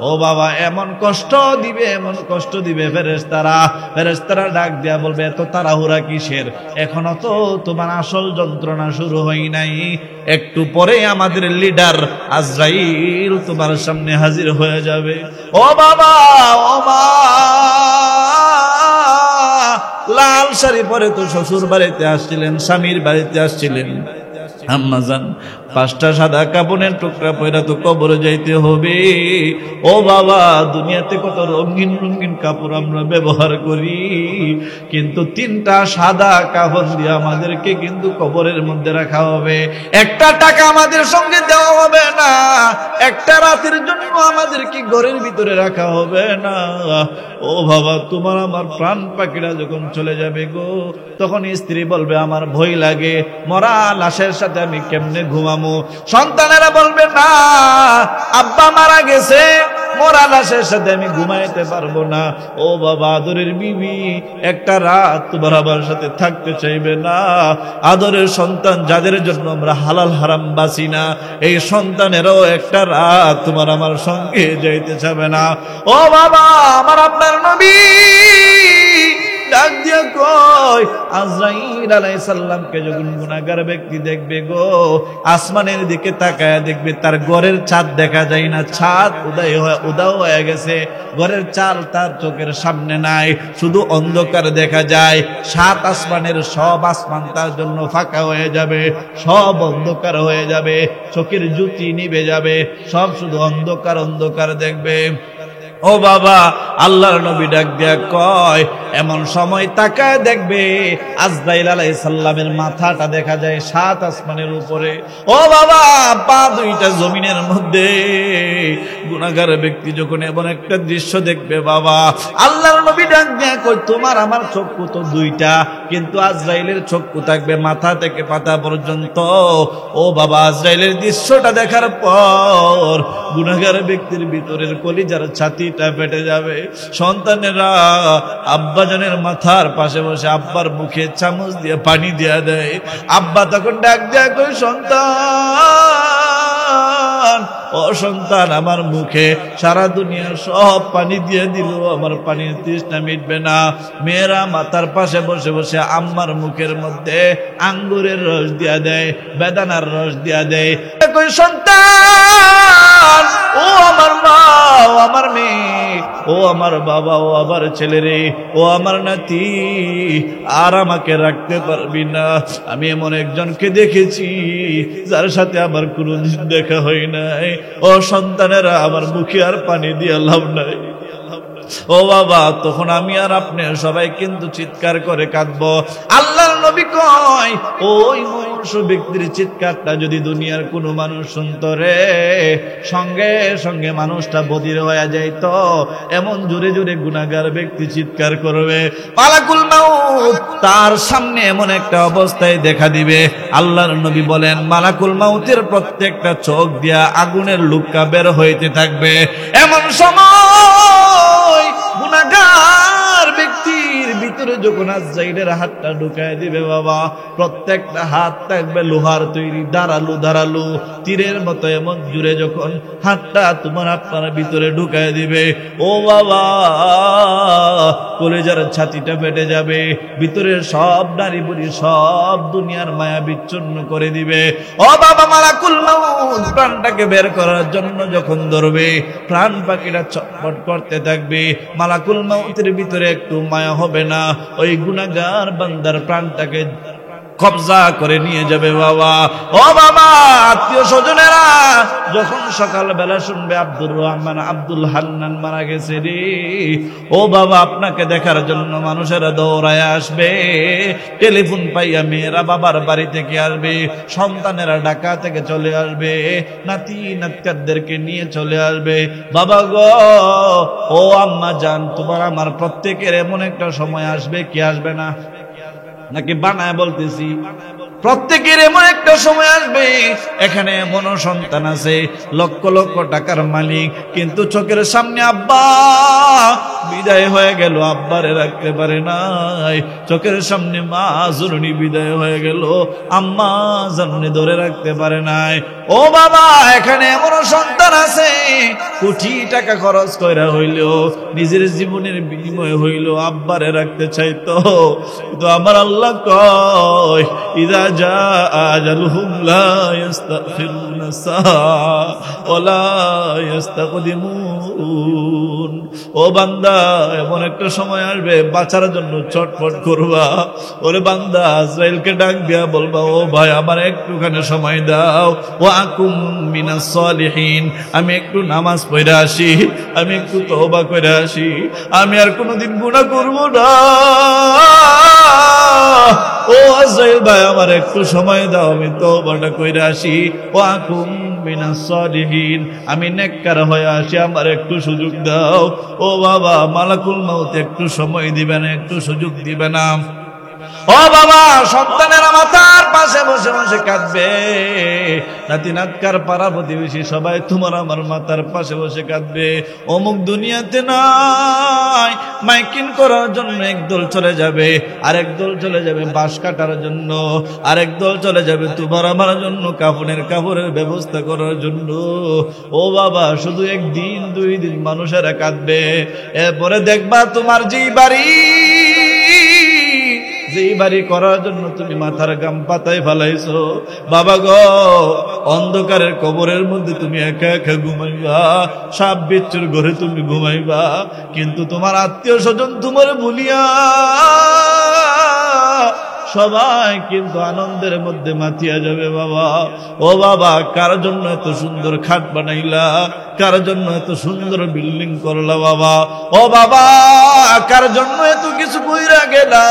[SPEAKER 1] ও বাবা, এমন কষ্ট দিবে, এমন কষ্ট দিবে ফেরেশতারা ডাক দিয়া বলবে, এত তাড়াহুড়া কিসের? এখনো তো তোমার আসল যন্ত্রণা শুরু হয় নাই, একটু পরে আমাদের লিডার আজরাইল তোমার সামনে হাজির হয়ে যাবে। ও বাবা, ও মা, লাল শাড়ি পরে তো শ্বশুর বাড়িতে আসছিলেন, স্বামীর বাড়িতে আসছিলেন, আম্মা জান, 5টা সাদা কাপড়ের টুকরা পয়রা তো কবরে যাইতে হবে। ও বাবা, দুনিয়াতে কত রঙিন রঙিন কাপড় আমরা ব্যবহার করি, কিন্তু 3টা সাদা কাপড় দিয়ে আমাদেরকে কিন্তু কবরের মধ্যে রাখা হবে। একটা টাকা আমাদের সঙ্গে দেওয়া হবে না, একটা রাতের জন্য আমাদেরকে ঘরের ভিতরে রাখা হবে না। ও বাবা, তোমার আমার প্রাণ পাখিরা যখন চলে যাবে গো, তখন স্ত্রী বলবে আমার ভয় লাগে, মরা লাশের সাথে আমি কেমনে ঘুমামো। সন্তানেরা বলবে না, আব্বা মারা গেছে, মরা লাশের সাথে আমি ঘুমাইতে পারবো না। ও বাবা, আদরের বিবি একটা রাত তোমার আমার সাথে থাকতে চাইবে না। আদরের সন্তান যাদের জন্য আমরা হালাল হারাম বাঁচি না, এই সন্তানেরও একটা রাত তোমার আমার সঙ্গে যাইতে চাবে না। ও বাবা, আমার আপনার নবী ডাক দিয়া কয়, আজরাইল আলাইহিস সালামকে যখন গুনাহগার ব্যক্তি দেখবে গো, আসমানের দিকে তাকায়া দেখবে তার ঘরের চাঁদ দেখা যায় না, ছাদ উদাও হয়ে গেছে, ঘরের চাল তার চোখের সামনে নাই, শুধু অন্ধকার দেখা যায়। 7 আসমানের সব আসমান তার জন্য ফাঁকা হয়ে যাবে, সব অন্ধকার হয়ে যাবে, চোখের জ্যোতি নিভে যাবে, সব শুধু অন্ধকার অন্ধকার দেখবে। ও বাবা, আল্লাহর নবী ডাক দিয়া কয়, এমন সময় তাকায় দেখবে আজরাইল আলাইহিস সালামের মাথাটা দেখা যায় 7 আসমানের উপরে। ও বাবা, পা 2টা জমিনের মধ্যে। গুনাহগার ব্যক্তি যখন এমন একটা দৃশ্য দেখবে বাবা, আল্লাহর নবী ডাক দিয়া কয়, তোমার আমার চক্ষু তো 2টা, কিন্তু আজরাইলের চক্ষু থাকবে মাথা থেকে পাতা পর্যন্ত। ও বাবা, আজরাইলের দৃশ্যটা দেখার পর গুনাহগার ব্যক্তির ভিতরের কলিজার ছাতিটা ফেটে যাবে। সন্তানেরা আব্বাজানের মাথার পাশে বসে আব্বার মুখে চামচ দিয়ে পানি দিয়া দেয়। আব্বা তখন ডাক দেয়া কই, সন্তান, ও সন্তান, আমার মুখে সারা দুনিয়ার সব পানি দিয়ে দিল, আমার পানির তৃষ্ণা মিটবে না। মেয়েরা মাথার পাশে বসে বসে আম্মার মুখের মধ্যে আঙ্গুরের রস দিয়া দেয়, বেদানার রস দিয়া দেয়। কই, সন্তান, ও আমার মা, ও আমার মেয়ে, ও আমার বাবা, ও আমার ছেলে রে, ও আমার নাতি, আর আমাকে রাখতে পারবি না। আমি এমন একজনকে দেখেছি যার সাথে আমার কোনোদিন দেখা হয় নাই। ও সন্তানেরা, আমার মুখে আর পানি দিয়ে লাভ নাই। ও বাবা, তখন আমি আর আপনি সবাই কিন্তু চিৎকার করে কাঁদবো। আল্লাহর নবী কয়, ওই মনুষ্য ব্যক্তির চিৎকারটা যদি দুনিয়ার কোনো মানুষ শুনতো রে, সঙ্গে সঙ্গে মানুষটা বধির হয়ে যাইত। এমন জোরে জোরে গুনাহগার ব্যক্তি চিৎকার করবে, মালাকুল মাউত তার সামনে এমন একটা অবস্থায় দেখা দিবে। আল্লাহর নবী বলেন, মালাকুল মাউতের প্রত্যেকটা চোখ দিয়া আগুনের লুক্কা বের হইতে থাকবে। এমন সময় গুনাহগার ব্যক্তির ভিতরে যখন আজরাইলের হাতটা ঢুকায় দিবে বাবা, প্রত্যেকটা হাত থাকবে লোহার তৈরি, ধারালু ধারালু তীরের মতো। এমন জুড়ে যখন হাতটা তোমার আপনার ভিতরে ঢুকায় দিবে, ও বাবা, কলেজার ছাতিটা ফেটে যাবে, ভিতরের সব নারী বুড়ি সব দুনিয়ার মায়া বিচ্ছিন্ন করে দিবে। ও বাবা, মালাকুল মাউত প্রাণটাকে বের করার জন্য যখন ধরবে, প্রাণ পাখিরা ছটফট করতে থাকবে। মালাকুল মাউতের ভিতরে একটু মায়া হবে না, ওই গুনাহগার বান্দার প্রাণটাকে কবজা করে নিয়ে যাবে বাবা। ও বাবা, আত্মীয় স্বজনেরা যখন সকালবেলা শুনবে আব্দুর রহমান, আব্দুল হান্নান মারা গেছে রে, ও বাবা, আপনাকে দেখার জন্য মানুষেরা দৌড়ায় আসবে। টেলিফোন পাইয়া মেয়েরা বাবার বাড়ি থেকে আসবে, সন্তানেরা ঢাকা থেকে চলে আসবে, নাতি নাতকারদেরকে নিয়ে চলে আসবে। বাবা গো, ও আম্মা জান, তোমার আমার প্রত্যেকের এমন একটা সময় আসবে, কি আসবে না? নাকি বানায় বলতেছি? প্রত্যেকের এমন একটা সময় আসবে, এখানে এমন সন্তান আছে লক্ষ লক্ষ টাকার মালিক, কিন্তু চোখের সামনে আব্বা বিদায় হয়ে গেল, আব্বারে রাখতে পারে নাই। চোখের সামনে মা জরুরি বিদায় হয়ে গেল, আম্মা জাননি ধরে রাখতে পারে নাই। ও বাবা, এখানে এমন সন্তান আছে কোটি টাকা খরচ কইরা হইলেও নিজের জীবনের বিনিময় হইল আব্বারে রাখতে চাইতো, কিন্তু আমার আল্লাহ কয়, ইদা جاء أجلهم لا يستأخرون ساعة ولا يستقدمون ও বান্দা এমন একটা সময় আসবে বাঁচার জন্য ছটফট করবা ওরে বান্দা আজরাইলকে ডাক দিয়া বলবা ও ভাই আমার একটুখানি সময় দাও ওয়া আকুম মিনাস সালিহিন আমি একটু নামাজ পড়ে আসি আমি একটু তওবা করে আসি আমি আর কোনোদিন গুনাহ করব না ও আজরাইল ভাই আমার একটু সময় দাও আমি তওবাটা কইরা আসি ওয়া আকুম মিনাস সালিহিন আমি নেককার হয়ে আসি আমার একটু সুযোগ দাও ও বাবা মালাকুল মউত একটু সময় দিবেন একটু সুযোগ দিবেন না ও বাবা সন্তানেরা মাথার পাশে বসে বসে কাঁদবে নাতি নাতকার পাড়া প্রতিবেশী সবাই তোমার আমার মাথার পাশে বসে কাঁদবে অমুক দুনিয়াতে নাই মাইকিং করার জন্য একদল চলে যাবে আরেক দল চলে যাবে বাঁশ কাটার জন্য আরেক দল চলে যাবে তোমার আমার জন্য কাপড়ের ব্যবস্থা করার জন্য ও বাবা শুধু একদিন দুই দিন মানুষেরা কাঁদবে এরপরে দেখবা তোমার যেই বাড়ি করার জন্য তুমি মাথার গাম পাতায় ফেলাইছো বাবা গো অন্ধকারের কবরের মধ্যে তুমি একা একা ঘুমাইবা সাপ বিচ্ছুর ঘরে তুমি ঘুমাইবা কিন্তু তোমার আত্মীয় স্বজন তোমার ভুলিয়া সবাই কিন্তু আনন্দের মধ্যে মাতিয়া যাবে বাবা ও বাবা কার জন্য এত সুন্দর খাট বানাইলা কার জন্য এত সুন্দর বিল্ডিং করলা বাবা ও বাবা কার জন্য এত কিছু কইরা গেলা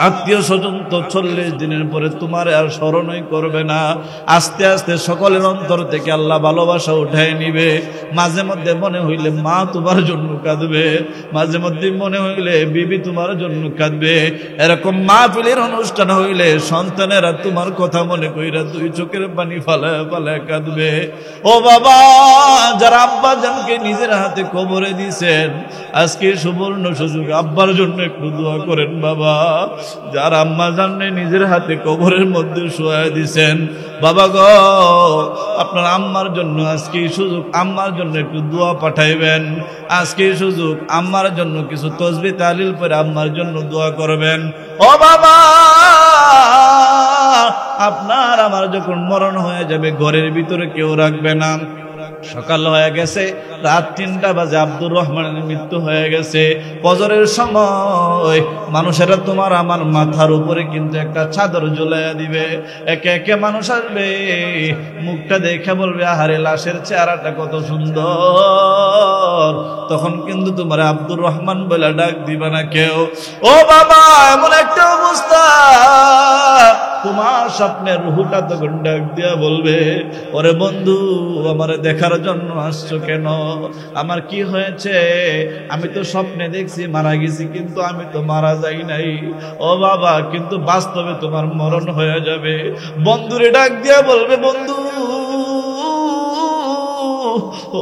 [SPEAKER 1] আত্মীয় স্বজন তো 40 দিনের পরে তোমার আর স্মরণই করবে না আস্তে আস্তে সকলের অন্তর থেকে আল্লাহ ভালোবাসা উঠায় নিবে মাঝে মধ্যে মনে হইলে মা তোমার জন্য কাঁদবে মাঝে মধ্যে মনে হইলে বিবি তোমার জন্য কাঁদবে এরকম মাহফিলের অনুষ্ঠান হইলে সন্তানেরা তোমার কথা মনে কইরা দুই চোখের পানি ফালায় ফালায় কাঁদবে ও বাবা যারা আব্বা জানকে নিজের হাতে কবরে দিয়েছেন আজকে সুবর্ণ সুযোগ আব্বার জন্য একটু দোয়া করেন বাবা যার আম্মা জাননে নিজের হাতে কবরের মধ্যে শোয়া দিছেন বাবা গো আপনার আম্মার জন্য আজকে সুযোগ আম্মার জন্য একটু দোয়া পাঠাইবেন আজকে সুযোগ আম্মার জন্য কিছু তাসবিহ তাহলিল পড়ে আম্মার জন্য দোয়া করবেন ও বাবা আপনার আমার যখন মরণ হয়ে যাবে ঘরের ভিতরে কেউ রাখবে না সকাল হয়ে গেছে রাত 3টা বাজে আব্দুর রহমানের মৃত্যু হয়ে গেছে ফজরের সময় মানুষেরা তোমার আমার মাথার উপরে কিন্তু একটা চাদর ঝুলাইয়া দিবে একে একে মানুষ আসবে মুখটা দেখে বলবে আহারে লাশের চেহারাটা কত সুন্দর তখন কিন্তু তোমার আব্দুর রহমান বলে ডাক দিবে না কেউ ও বাবা এমন একটা অবস্থা তোমার স্বপ্নের রুহটা তখন ডাক দিয়া বলবে ওরে বন্ধু আমার দেখার জন্য আসছো কেন আমার কি হয়েছে আমি তো স্বপ্নে দেখছি মারা গেছি কিন্তু আমি তো মারা যাই নাই ও বাবা কিন্তু বাস্তবে তোমার মরণ হয়ে যাবে বন্ধুরে ডাক দিয়া বলবে বন্ধু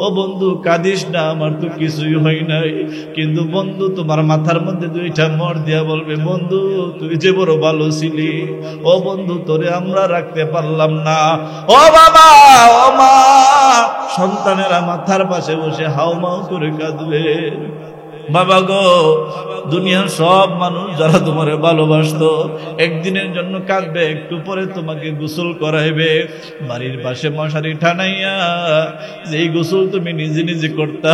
[SPEAKER 1] ও বন্ধু কাঁদিস না আমার তো কিছুই হয় নাই কিন্তু বন্ধু তোমার মাথার মধ্যে 2টা মোড় দিয়া বলবে বন্ধু তুই যে বড় ভালো ছিলি ও বন্ধু তোরে আমরা রাখতে পারলাম না ও বাবা ও মা সন্তানেরা মাথার পাশে বসে হাউমাউ করে কাঁদবে বাবা গো দুনিয়ার সব মানুষ যারা তোমারে ভালোবাসতো একদিনের জন্য কাঁদবে একটু পরে তোমাকে গোসল করাইবে বাড়ির পাশে মশারি টানাইয়া যেই গোসল তুমি নিজে নিজে করতা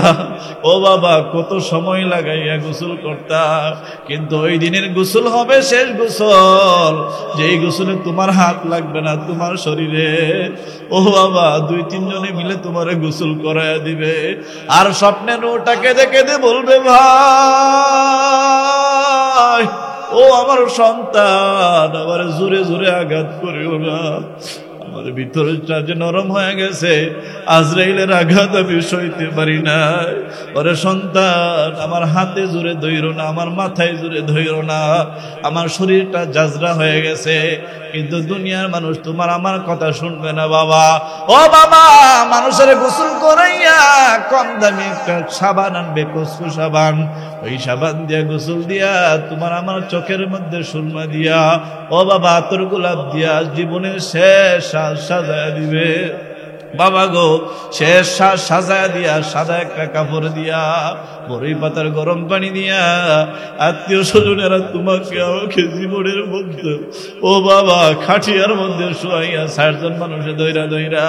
[SPEAKER 1] ও বাবা কত সময় লাগাইয়া গোসল করতা কিন্তু ওই দিনের গোসল হবে শেষ গোসল যেই গোসলে তোমার হাত লাগবে না তোমার শরীরে ও বাবা 2-3 জনে মিলে তোমারে গোসল করাইয়া দিবে আর স্বপ্নের ওটাকে দেখে দে বলবে ভাই ও আমার সন্তান আমার জোরে জোরে আঘাত করিও না আমার ভিতরটা যে নরম হয়ে গেছে আজরাইলের আঘাত আমি সইতে পারি না ওরে সন্তান আমার হাতে জোরে ধইরো না আমার মাথায় জোরে ধইরো না আমার শরীরটা জাজরা হয়ে গেছে কিন্তু দুনিয়ার মানুষ তোমার আমার কথা শুনবে না বাবা ও বাবা মানুষের গোসল করাইয়া কম দামি একটা সাবান আনবে কসু সাবান ওই সাবান দিয়া গোসল দিয়া তোমার আমার চোখের মধ্যে সুরমা দিয়া ও বাবা আতর গোলাপ দিয়া জীবনের শেষ সাজায় দিবে বাবা গো, শেষ শ্বাস সাজায় দিয়া, সাদা একটা কাপড় দিয়া, বড়ই পাতার গরম পানি দিয়া, আত্মীয় স্বজনেরা তোমাকে আমাকে জীবনের মধ্যে, ও বাবা, খাটিয়ার মধ্যে শোয়াইয়া 60 জন মানুষে দইরা দইরা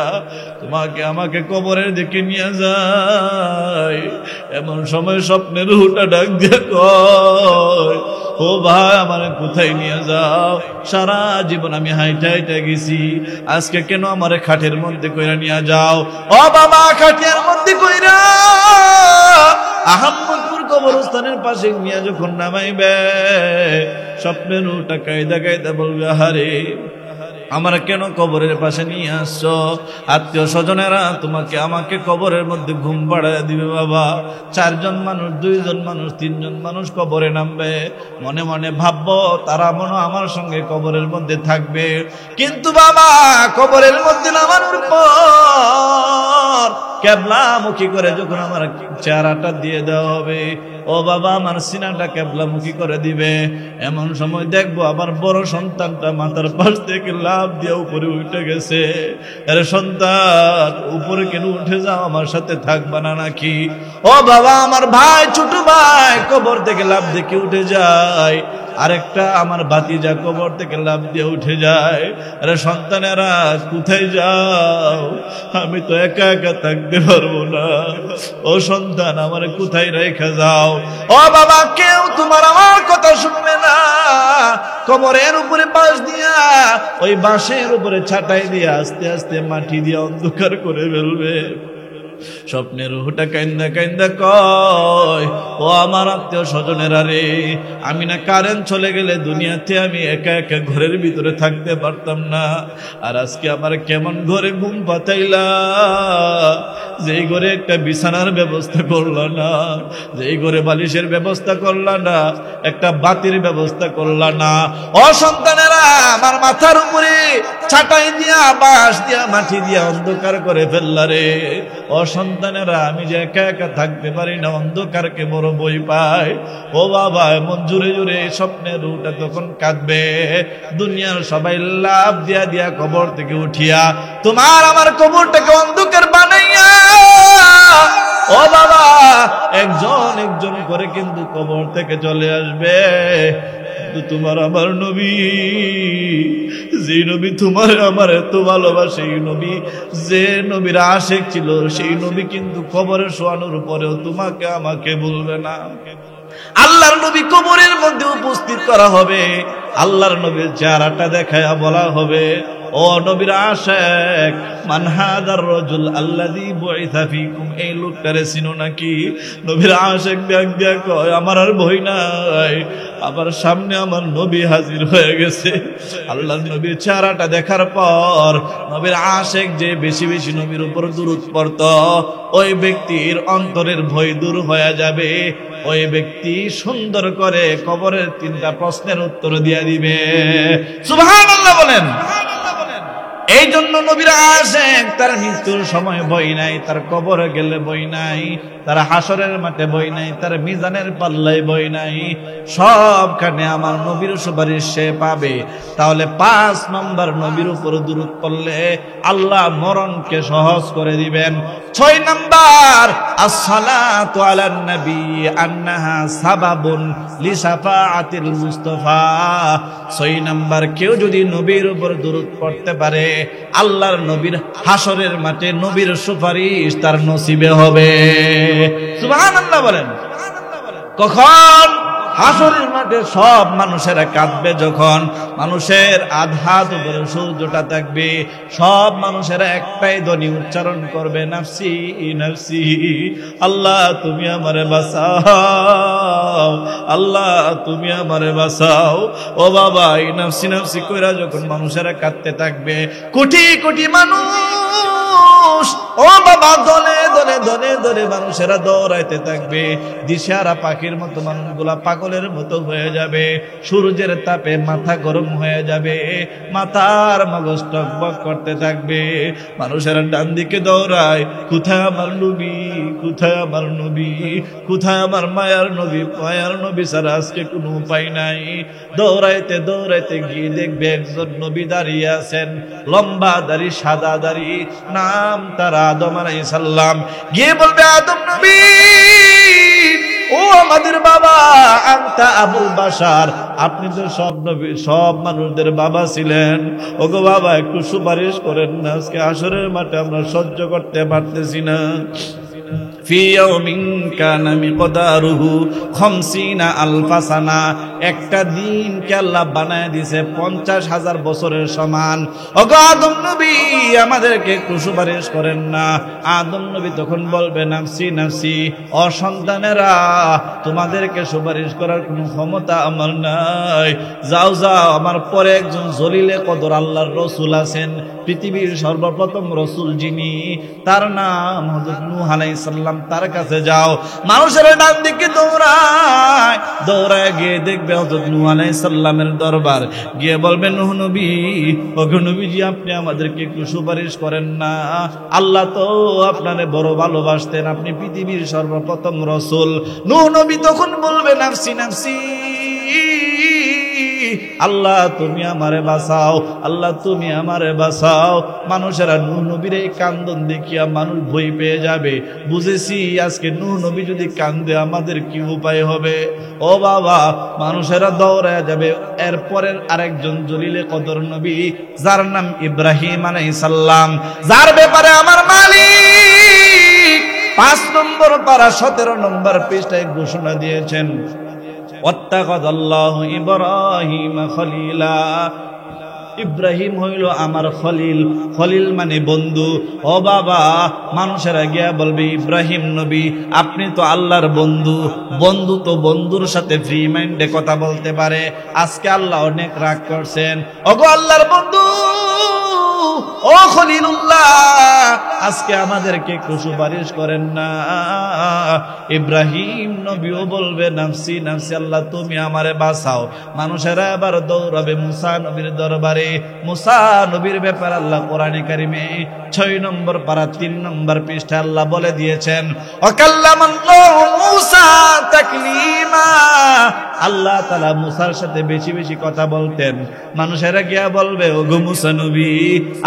[SPEAKER 1] তোমাকে আমাকে কবরের দিকে নিয়ে যায়। এমন সময় স্বপ্নের রুহটা ডাক দিয়ে কয়, ও ভাই, আমার কোথায় নিয়ে যাও? সারা জীবন আমি হাইটা হাইটা গেছি, আজকে কেন আমার খাটের মধ্যে কইরা নিয়ে যাও? ও বাবা, খাটিয়ার মধ্যে কইরা আহম্মদপুর কবরস্থানের পাশে নিয়ে যখন নামাইবে, স্বপ্নের রুহটা কায়দা কায়দা বলবে, আহারে আমার কেন কবরের পাশে নিয়ে আসছো? আত্মীয় স্বজনেরা তোমাকে আমাকে কবরের মধ্যে ঘুম পাড়ায় দিবে বাবা। 4 জন মানুষ, 2 জন মানুষ, 3 জন মানুষ কবরে নামবে। মনে মনে ভাববো তারা মনে আমার সঙ্গে কবরের মধ্যে থাকবে, কিন্তু বাবা কবরের মধ্যে নামার পর কেবলামুখী করে যখন আমার চেহারাটা দিয়ে দেওয়া হবে, ও বাবা আমার সিনাটা কেবলামুখী করে দিবে। এমন সময় দেখবো আমার বড় সন্তানটা মাথার পাশ থেকে লাফ দিয়ে উপরে উঠে গেছে। আরে সন্তান, উপরে কেন উঠে যাও? আমার সাথে থাকবা না নাকি? ও বাবা, আমার ভাই, ছোট ভাই কবর থেকে লাফ দিয়ে উঠে যায়, আরেকটা আমার ভাতিজা কবর থেকে লাফ দিয়ে উঠে যায়। আরে সন্তানেরা কোথায় যাও? আমি তো একা একা থাকতে পারবো না। ও সন্তান, আমার কোথায় রেখে যাও? ও বাবা, কেউ তোমার আমার কথা শুনবে না। কবরের উপরে বাঁশ দিয়া, ওই বাঁশের উপরে ছাটাই দিয়ে আস্তে আস্তে মাটি দিয়ে অন্ধকার করে ফেলবে। স্বপ্নের রুহটা কান্দা কান্দা কয়, ও আমার আত্মীয় স্বজনেরা রে, আমি না কারেন্ট চলে গেলে দুনিয়াতে আমি একা একা ঘরের ভিতরে থাকতে পারতাম না। আর আজকে আমার কেমন ঘরে ঘুম পাতাইলা, যেই ঘরে একটা বিছানার ব্যবস্থা করলা না, যেই ঘরে বালিশের ব্যবস্থা করলা না, একটা বাতির ব্যবস্থা করলা না। ও সন্তানেরা, আমার মাথার উপরে ছাটাই দিয়া, বাঁশ দিয়া, মাটি দিয়া অন্ধকার করে ফেললা রে। ও সন্তানেরা, আমি যে একা একা থাকতে পারি না, অন্ধকারকে বড় বই পাই। ও বাবা, এমন জুড়ে জুড়ে স্বপ্নের রুহটা তখন কাঁদবে। দুনিয়ার সবাই লাভ দিয়া দিয়া কবর থেকে উঠিয়া তোমার আমার কবরটাকে অন্ধকার বানাইয়া, ও বাবা, একজন একজন করে কিন্তু কবর থেকে চলে আসবে। তোমার আমার নবী, যে নবী তোমার আমার এত ভালোবাসে, এই নবী যে নবীর আশেক ছিল, সেই নবী কিন্তু কবরে শোয়ানোর পরেও তোমাকে আমাকে বলবে না। আল্লাহর নবী কবরের মধ্যে উপস্থিত করা হবে, আল্লাহর নবীর চেহারাটা দেখায়া বলা হবে, ও নবীর আশেক, মান হাদার রাজুল আল্লাযী বুইসা ফীকুম, এই লোকটারে চিনো নাকি? নবীর আশেক ডাক দিয়া কয়, আমার আর ভয় নাই, আমার সামনে আমার নবী হাজির হয়ে গেছে। আল্লাহর নবীর চেহারাটা দেখার পর নবীর আশেক যে বেশি বেশি নবীর উপর দুরূদ পড়ত, ওই ব্যক্তির অন্তরের ভয় দূর হয়ে যাবে। ওই ব্যক্তি সুন্দর করে কবরের 3টা প্রশ্নের উত্তর দিয়ে দিবে। সুবহানাল্লাহ বলেন। এই জন্য নবীর আশেক, তার মৃত্যুর সময় বই নাই, তার কবরে গেলে বই নাই, তার হাসরের মাঠে বই নাই, তার মিজানের পাল্লায় বই নাই, সবখানে আমার নবীর সুপারিশ সে পাবে। তাহলে 5 নম্বর নবীর উপর দুরূদ পড়লে আল্লাহ মরণকে সহজ করে দিবেন। 6 নম্বর, আসসালাতু আলান নবী আন্নাহা সাবাবুন লিশাফাআতিল মুস্তাফা। 6 নম্বর, কেউ যদি নবীর উপর দুরূদ পড়তে পারে, আল্লাহর নবীর হাসরের মাঠে নবীর সুপারিশ তার নসিবে হবে। সুবহানাল্লাহ বলেন। কখন? হাসরের মাঠে সব মানুষেরা কাঁদবে, যখন মানুষের আধাত উপরে সূর্যটা থাকবে, সব মানুষেরা একটাই ধ্বনি উচ্চারণ করবে, নাফসি নাফসি, আল্লাহ তুমি আমারে বাঁচাও, আল্লাহ তুমি আমারে বাঁচাও। ও বাবা, এই নাফসি নাফসি কইরা যখন মানুষেরা কাঁদতে থাকবে, কোটি কোটি মানুষ, ও বাবা, দলে দলে দলে দলে মানুষেরা দৌড়াইতে থাকবে। দিশারা পাখির মতো মানুষগুলা পাগলের মতো হয়ে যাবে। সূর্যের তাপে মাথা গরম হয়ে যাবে, মাথার মগজ টকবক করতে থাকবে। মানুষেরা ডান দিকে দৌড়ায়, কোথায় আমার নবী, কোথায় আমার নবী, কোথায় আমার মায়ার নবী, মায়ার নবী ছাড়া আজকে কোনো উপায় নাই। দৌড়াইতে দৌড়াইতে গিয়ে দেখবে একজন নবী দাঁড়িয়ে আছেন, লম্বা দাড়ি, সাদা দাড়ি, নাম তার আদম আলাইহিস সালাম। গিয়ে বলবে আদম নবী, ও আমাদের বাবা, আনতা আবুল বাশার, আপনি তো সব নবী সব মানুষদের বাবা ছিলেন। ওগো বাবা, একটু সুপারিশ করেন না, আজকে হাসরের মাঠে আমরা সহ্য করতে পারতেছি না। ফি ইয়াউমিন কানা মিকদারুহু 50 আলফা সানা, একটা দিনকে আল্লাহ বানায় দিয়েছে 50,000 বছরের সমান। ওগো আদম নবী, আমাদেরকে একটু সুপারিশ করেন না। আদম নবী তখন বলবে, নাফসি নাফসি, অসন্তানেরা, তোমাদেরকে সুপারিশ করার কোনো ক্ষমতা আমার নাই। যাও যাও, আমার পরে একজন জলিলে কদর আল্লাহর রসুল আছেন, পৃথিবীর সর্বপ্রথম রসুল যিনি, তার নাম হযরত নূহ আলাইহিস সালাম, তার কাছে যাও। মানুষের ডান দিকে দৌড়ায়, দৌড়ায় গিয়ে দেখবে হযরত নূহ আলাইহিস সালামের দরবার। গিয়ে বলবে, নূহ নবী, ওগো নবীজি, আপনি আমাদেরকে একটু সুপারিশ করেন না। আল্লাহ তো আপনারে বড় ভালোবাসতেন, আপনি পৃথিবীর সর্বপ্রথম রসুল। নূহ নবী তখন বলবে, নাফসি নাফসি, আল্লাহ তুমি আমারে বাঁচাও, আল্লাহ তুমি আমারে বাঁচাও। মানুষেরা নূহ নবীর এই কান্দন দেখিয়া মানুষ ভয় পেয়ে যাবে। বুঝেছি আজকে নূহ নবী যদি কান্দে আমাদের কি উপায় হবে। ও বাবা, মানুষেরা দৌড়ায় যাবে। এরপরের আরেকজন জলিলে কদর নবী, যার নাম ইব্রাহিম আলাইহিস সালাম, যার ব্যাপারে আমার মালিক 5 নম্বর পারা 17 নম্বর পৃষ্ঠায় ঘোষণা দিয়েছেন, ওয়াত্তাখাযাল্লাহু ইব্রাহিমা খলিলা, ইব্রাহিম হইল আমার খলিল। খলিল মানে বন্ধু। ও বাবা, মানুষেরা গিয়া বলবে, ইব্রাহিম নবী, আপনি তো আল্লাহর বন্ধু। বন্ধু তো বন্ধুর সাথে ফ্রি মাইন্ডে কথা বলতে পারে। আজকে আল্লাহ অনেক রাগ করছেন। ওগো আল্লাহর বন্ধু, ও খলিলুল্লাহ, আজকে আমাদেরকে একটু সুপারিশ করেন না। ইব্রাহিম নবীও বলবে, নাফসি নাফসি, আল্লাহ তুমি আমারে বাঁচাও। মানুষেরা এবার দৌড়াবে মুসা নবীর দরবারে। মুসা নবীর ব্যাপারে আল্লাহ কোরআনে কারিমে 6 নম্বর পারা 3 নম্বর পৃষ্ঠা আল্লাহ বলে দিয়েছেন, ওয়াকাল্লামাল্লাহু মুসা তাকলিমা, আল্লাহ তাআলা মুসার সাথে বেশি বেশি কথা বলতেন। মানুষেরা গিয়া বলবে, ওগো মুসা নবী,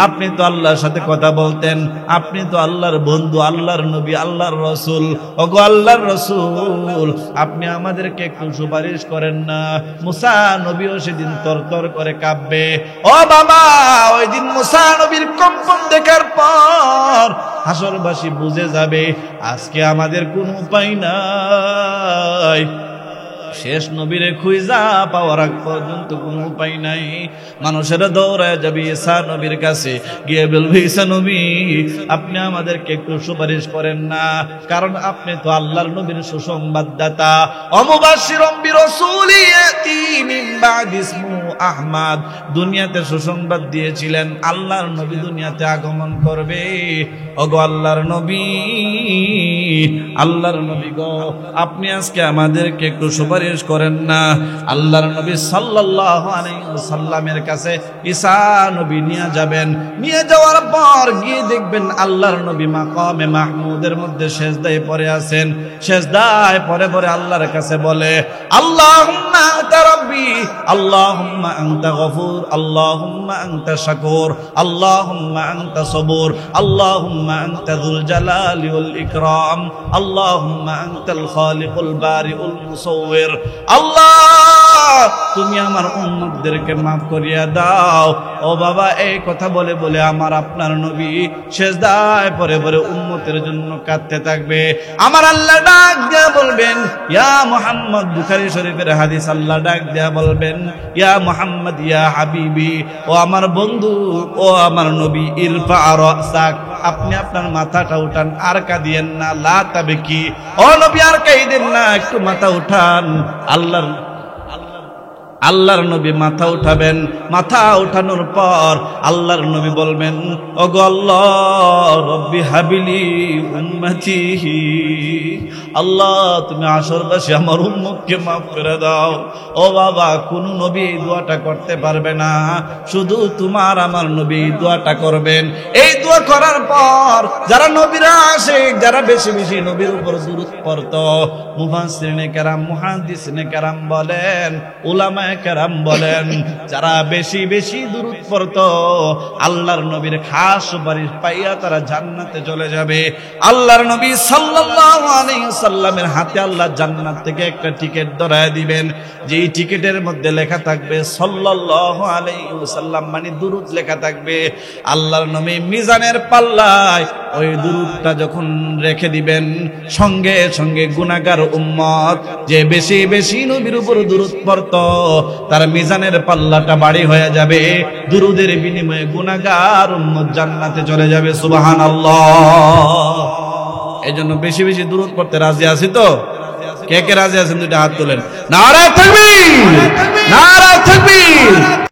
[SPEAKER 1] আপনি তো আল্লাহর সাথে কথা বলতেন, আপনি তো আল্লাহর বন্ধু, আল্লাহর নবী, আল্লাহর রসুল। ওগো আল্লাহর রসুল, আপনি আমাদেরকে একটু সুপারিশ করেন না। মুসা নবীও সেদিন তরতর করে কাঁপবে। ও বাবা, ওই দিন মুসা নবীর কম্পন দেখার পর হাসরবাসী বুঝে যাবে আজকে আমাদের কোনো উপায় নাই। শেষ নবীরে খুঁজা পাওয়ার আগ পর্যন্ত কোনো উপায় নাই। মানুষেরা দৌড়ায় যাবে ঈসা নবীর কাছে, গিয়ে বলবে, ঈসা নবী, আপনি আমাদেরকে একটু সুপারিশ করেন না, কারণ আপনি তো আল্লাহর নবীর সুসংবাদদাতা। অমুবাশশিরুম বিরাসূলি ইয়াতি মিন বা'দি ইসমুহু আহমদ, দুনিয়াতে সুসংবাদ দিয়েছিলেন আল্লাহর নবী দুনিয়াতে আগমন করবে। ওগো আল্লাহর নবী, আল্লাহর নবী গো, আপনি আজকে আমাদেরকে একটু সুপারিশ করেন না। আল্লাহর নবী সাল্লাল্লাহু আলাইহি ওয়াসাল্লামের কাছে ঈসা নবী নিয়ে যাবেন। নিয়ে যাওয়ার পর গিয়ে দেখবেন আল্লাহর নবী মাকামে মাহমুদের মধ্যে সেজদায় পড়ে আছেন। সেজদায় পড়ে পড়ে আল্লাহর কাছে বলে, আল্লাহুম্মা আনতা রাব্বি, আল্লাহুম্মা আনতা গফুর, আল্লাহুম্মা আনতা শাকুর, আল্লাহুম্মা আনতা সবুর, আল্লাহুম্মা আনতা যুল জালালি ওয়াল ইকরাম, আল্লাহুম্মা আনতাল খালিকুল বারিউল মুসাওয়ির। আল্লাহ, তুমি আমার উম্মতদেরকে মাফ করিয়া দাও। ও বাবা, এই কথা বলে বলে আমার আপনার নবী সেজদায় পড়ে পড়ে উম্মতের জন্য কাঁদতে থাকবে। আমার আল্লাহ ডাক দিয়া বলবেন, ইয়া মুহাম্মদ, বুখারী শরীফের হাদিস, আল্লাহ ডাক দিয়া বলবেন, ইয়া মুহাম্মদ ইয়া হাবিবি, ও আমার বন্ধু, ও আমার নবী, ইরফা রাসাক, আপনি আপনার মাথাটা উঠান, আর কাঁদিয়েন না। লা তাবকি, ও নবী আর কাঁদেন না, একটু মাথা উঠান। আল্লাহর নবী মাথা উঠাবেন। মাথা উঠানোর পর আল্লাহর নবী বলবেন, ওগো আল্লাহ, রব্বি হাবিলি উম্মতি, আল্লাহ তুমি আসরবাসী আমার উম্মতকে মাফ করে দাও। ও বাবা, কোন নবী এই দোয়াটা করতে পারবে না, শুধু তোমার আমার নবী এই দোয়াটা করবেন। এই দোয়া করার পর যারা নবীরা আসে, যারা বেশি বেশি নবীর উপর দুরূদ পড়তো, মুফাসসিরিনে কেরাম, মুহাদ্দিসিনে কেরাম বলেন, উলামা উলামায়ে কেরাম বলেন, যারা বেশি বেশি দুরূদ পড়তো আল্লাহর নবীর খাস সুপারিশ পাইয়া তারা জান্নাতে চলে যাবে। আল্লাহর নবী সাল্লাল্লাহু আলাইহি ওয়াসাল্লামের হাতে আল্লাহ জান্নাত থেকে একটা টিকিট ধরায় দিবেন, যেই টিকিটের মধ্যে লেখা থাকবে সাল্লাল্লাহু আলাইহি ওয়াসাল্লাম, মানে দুরূদ লেখা থাকবে। আল্লাহর নবী মিজানের পাল্লায় ওই দুরূদটা যখন রেখে দিবেন, সঙ্গে সঙ্গে গুনাহগার উম্মত যে বেশি বেশি নবীর উপর দুরূদ পড়তো তার মিজানের পাল্লাটা ভারী হয়ে যাবে, দুরূদের বিনিময়ে গুনাহগার উম্মত জান্নাতে চলে যাবে। সুবহানাল্লাহ। এজন্য বেশি বেশি দুরূদ পড়তে রাজি আছি তো? কে কে রাজি আছেন দুইটা হাত তোলেন। নারে তাকবীর, নারে তাকবীর।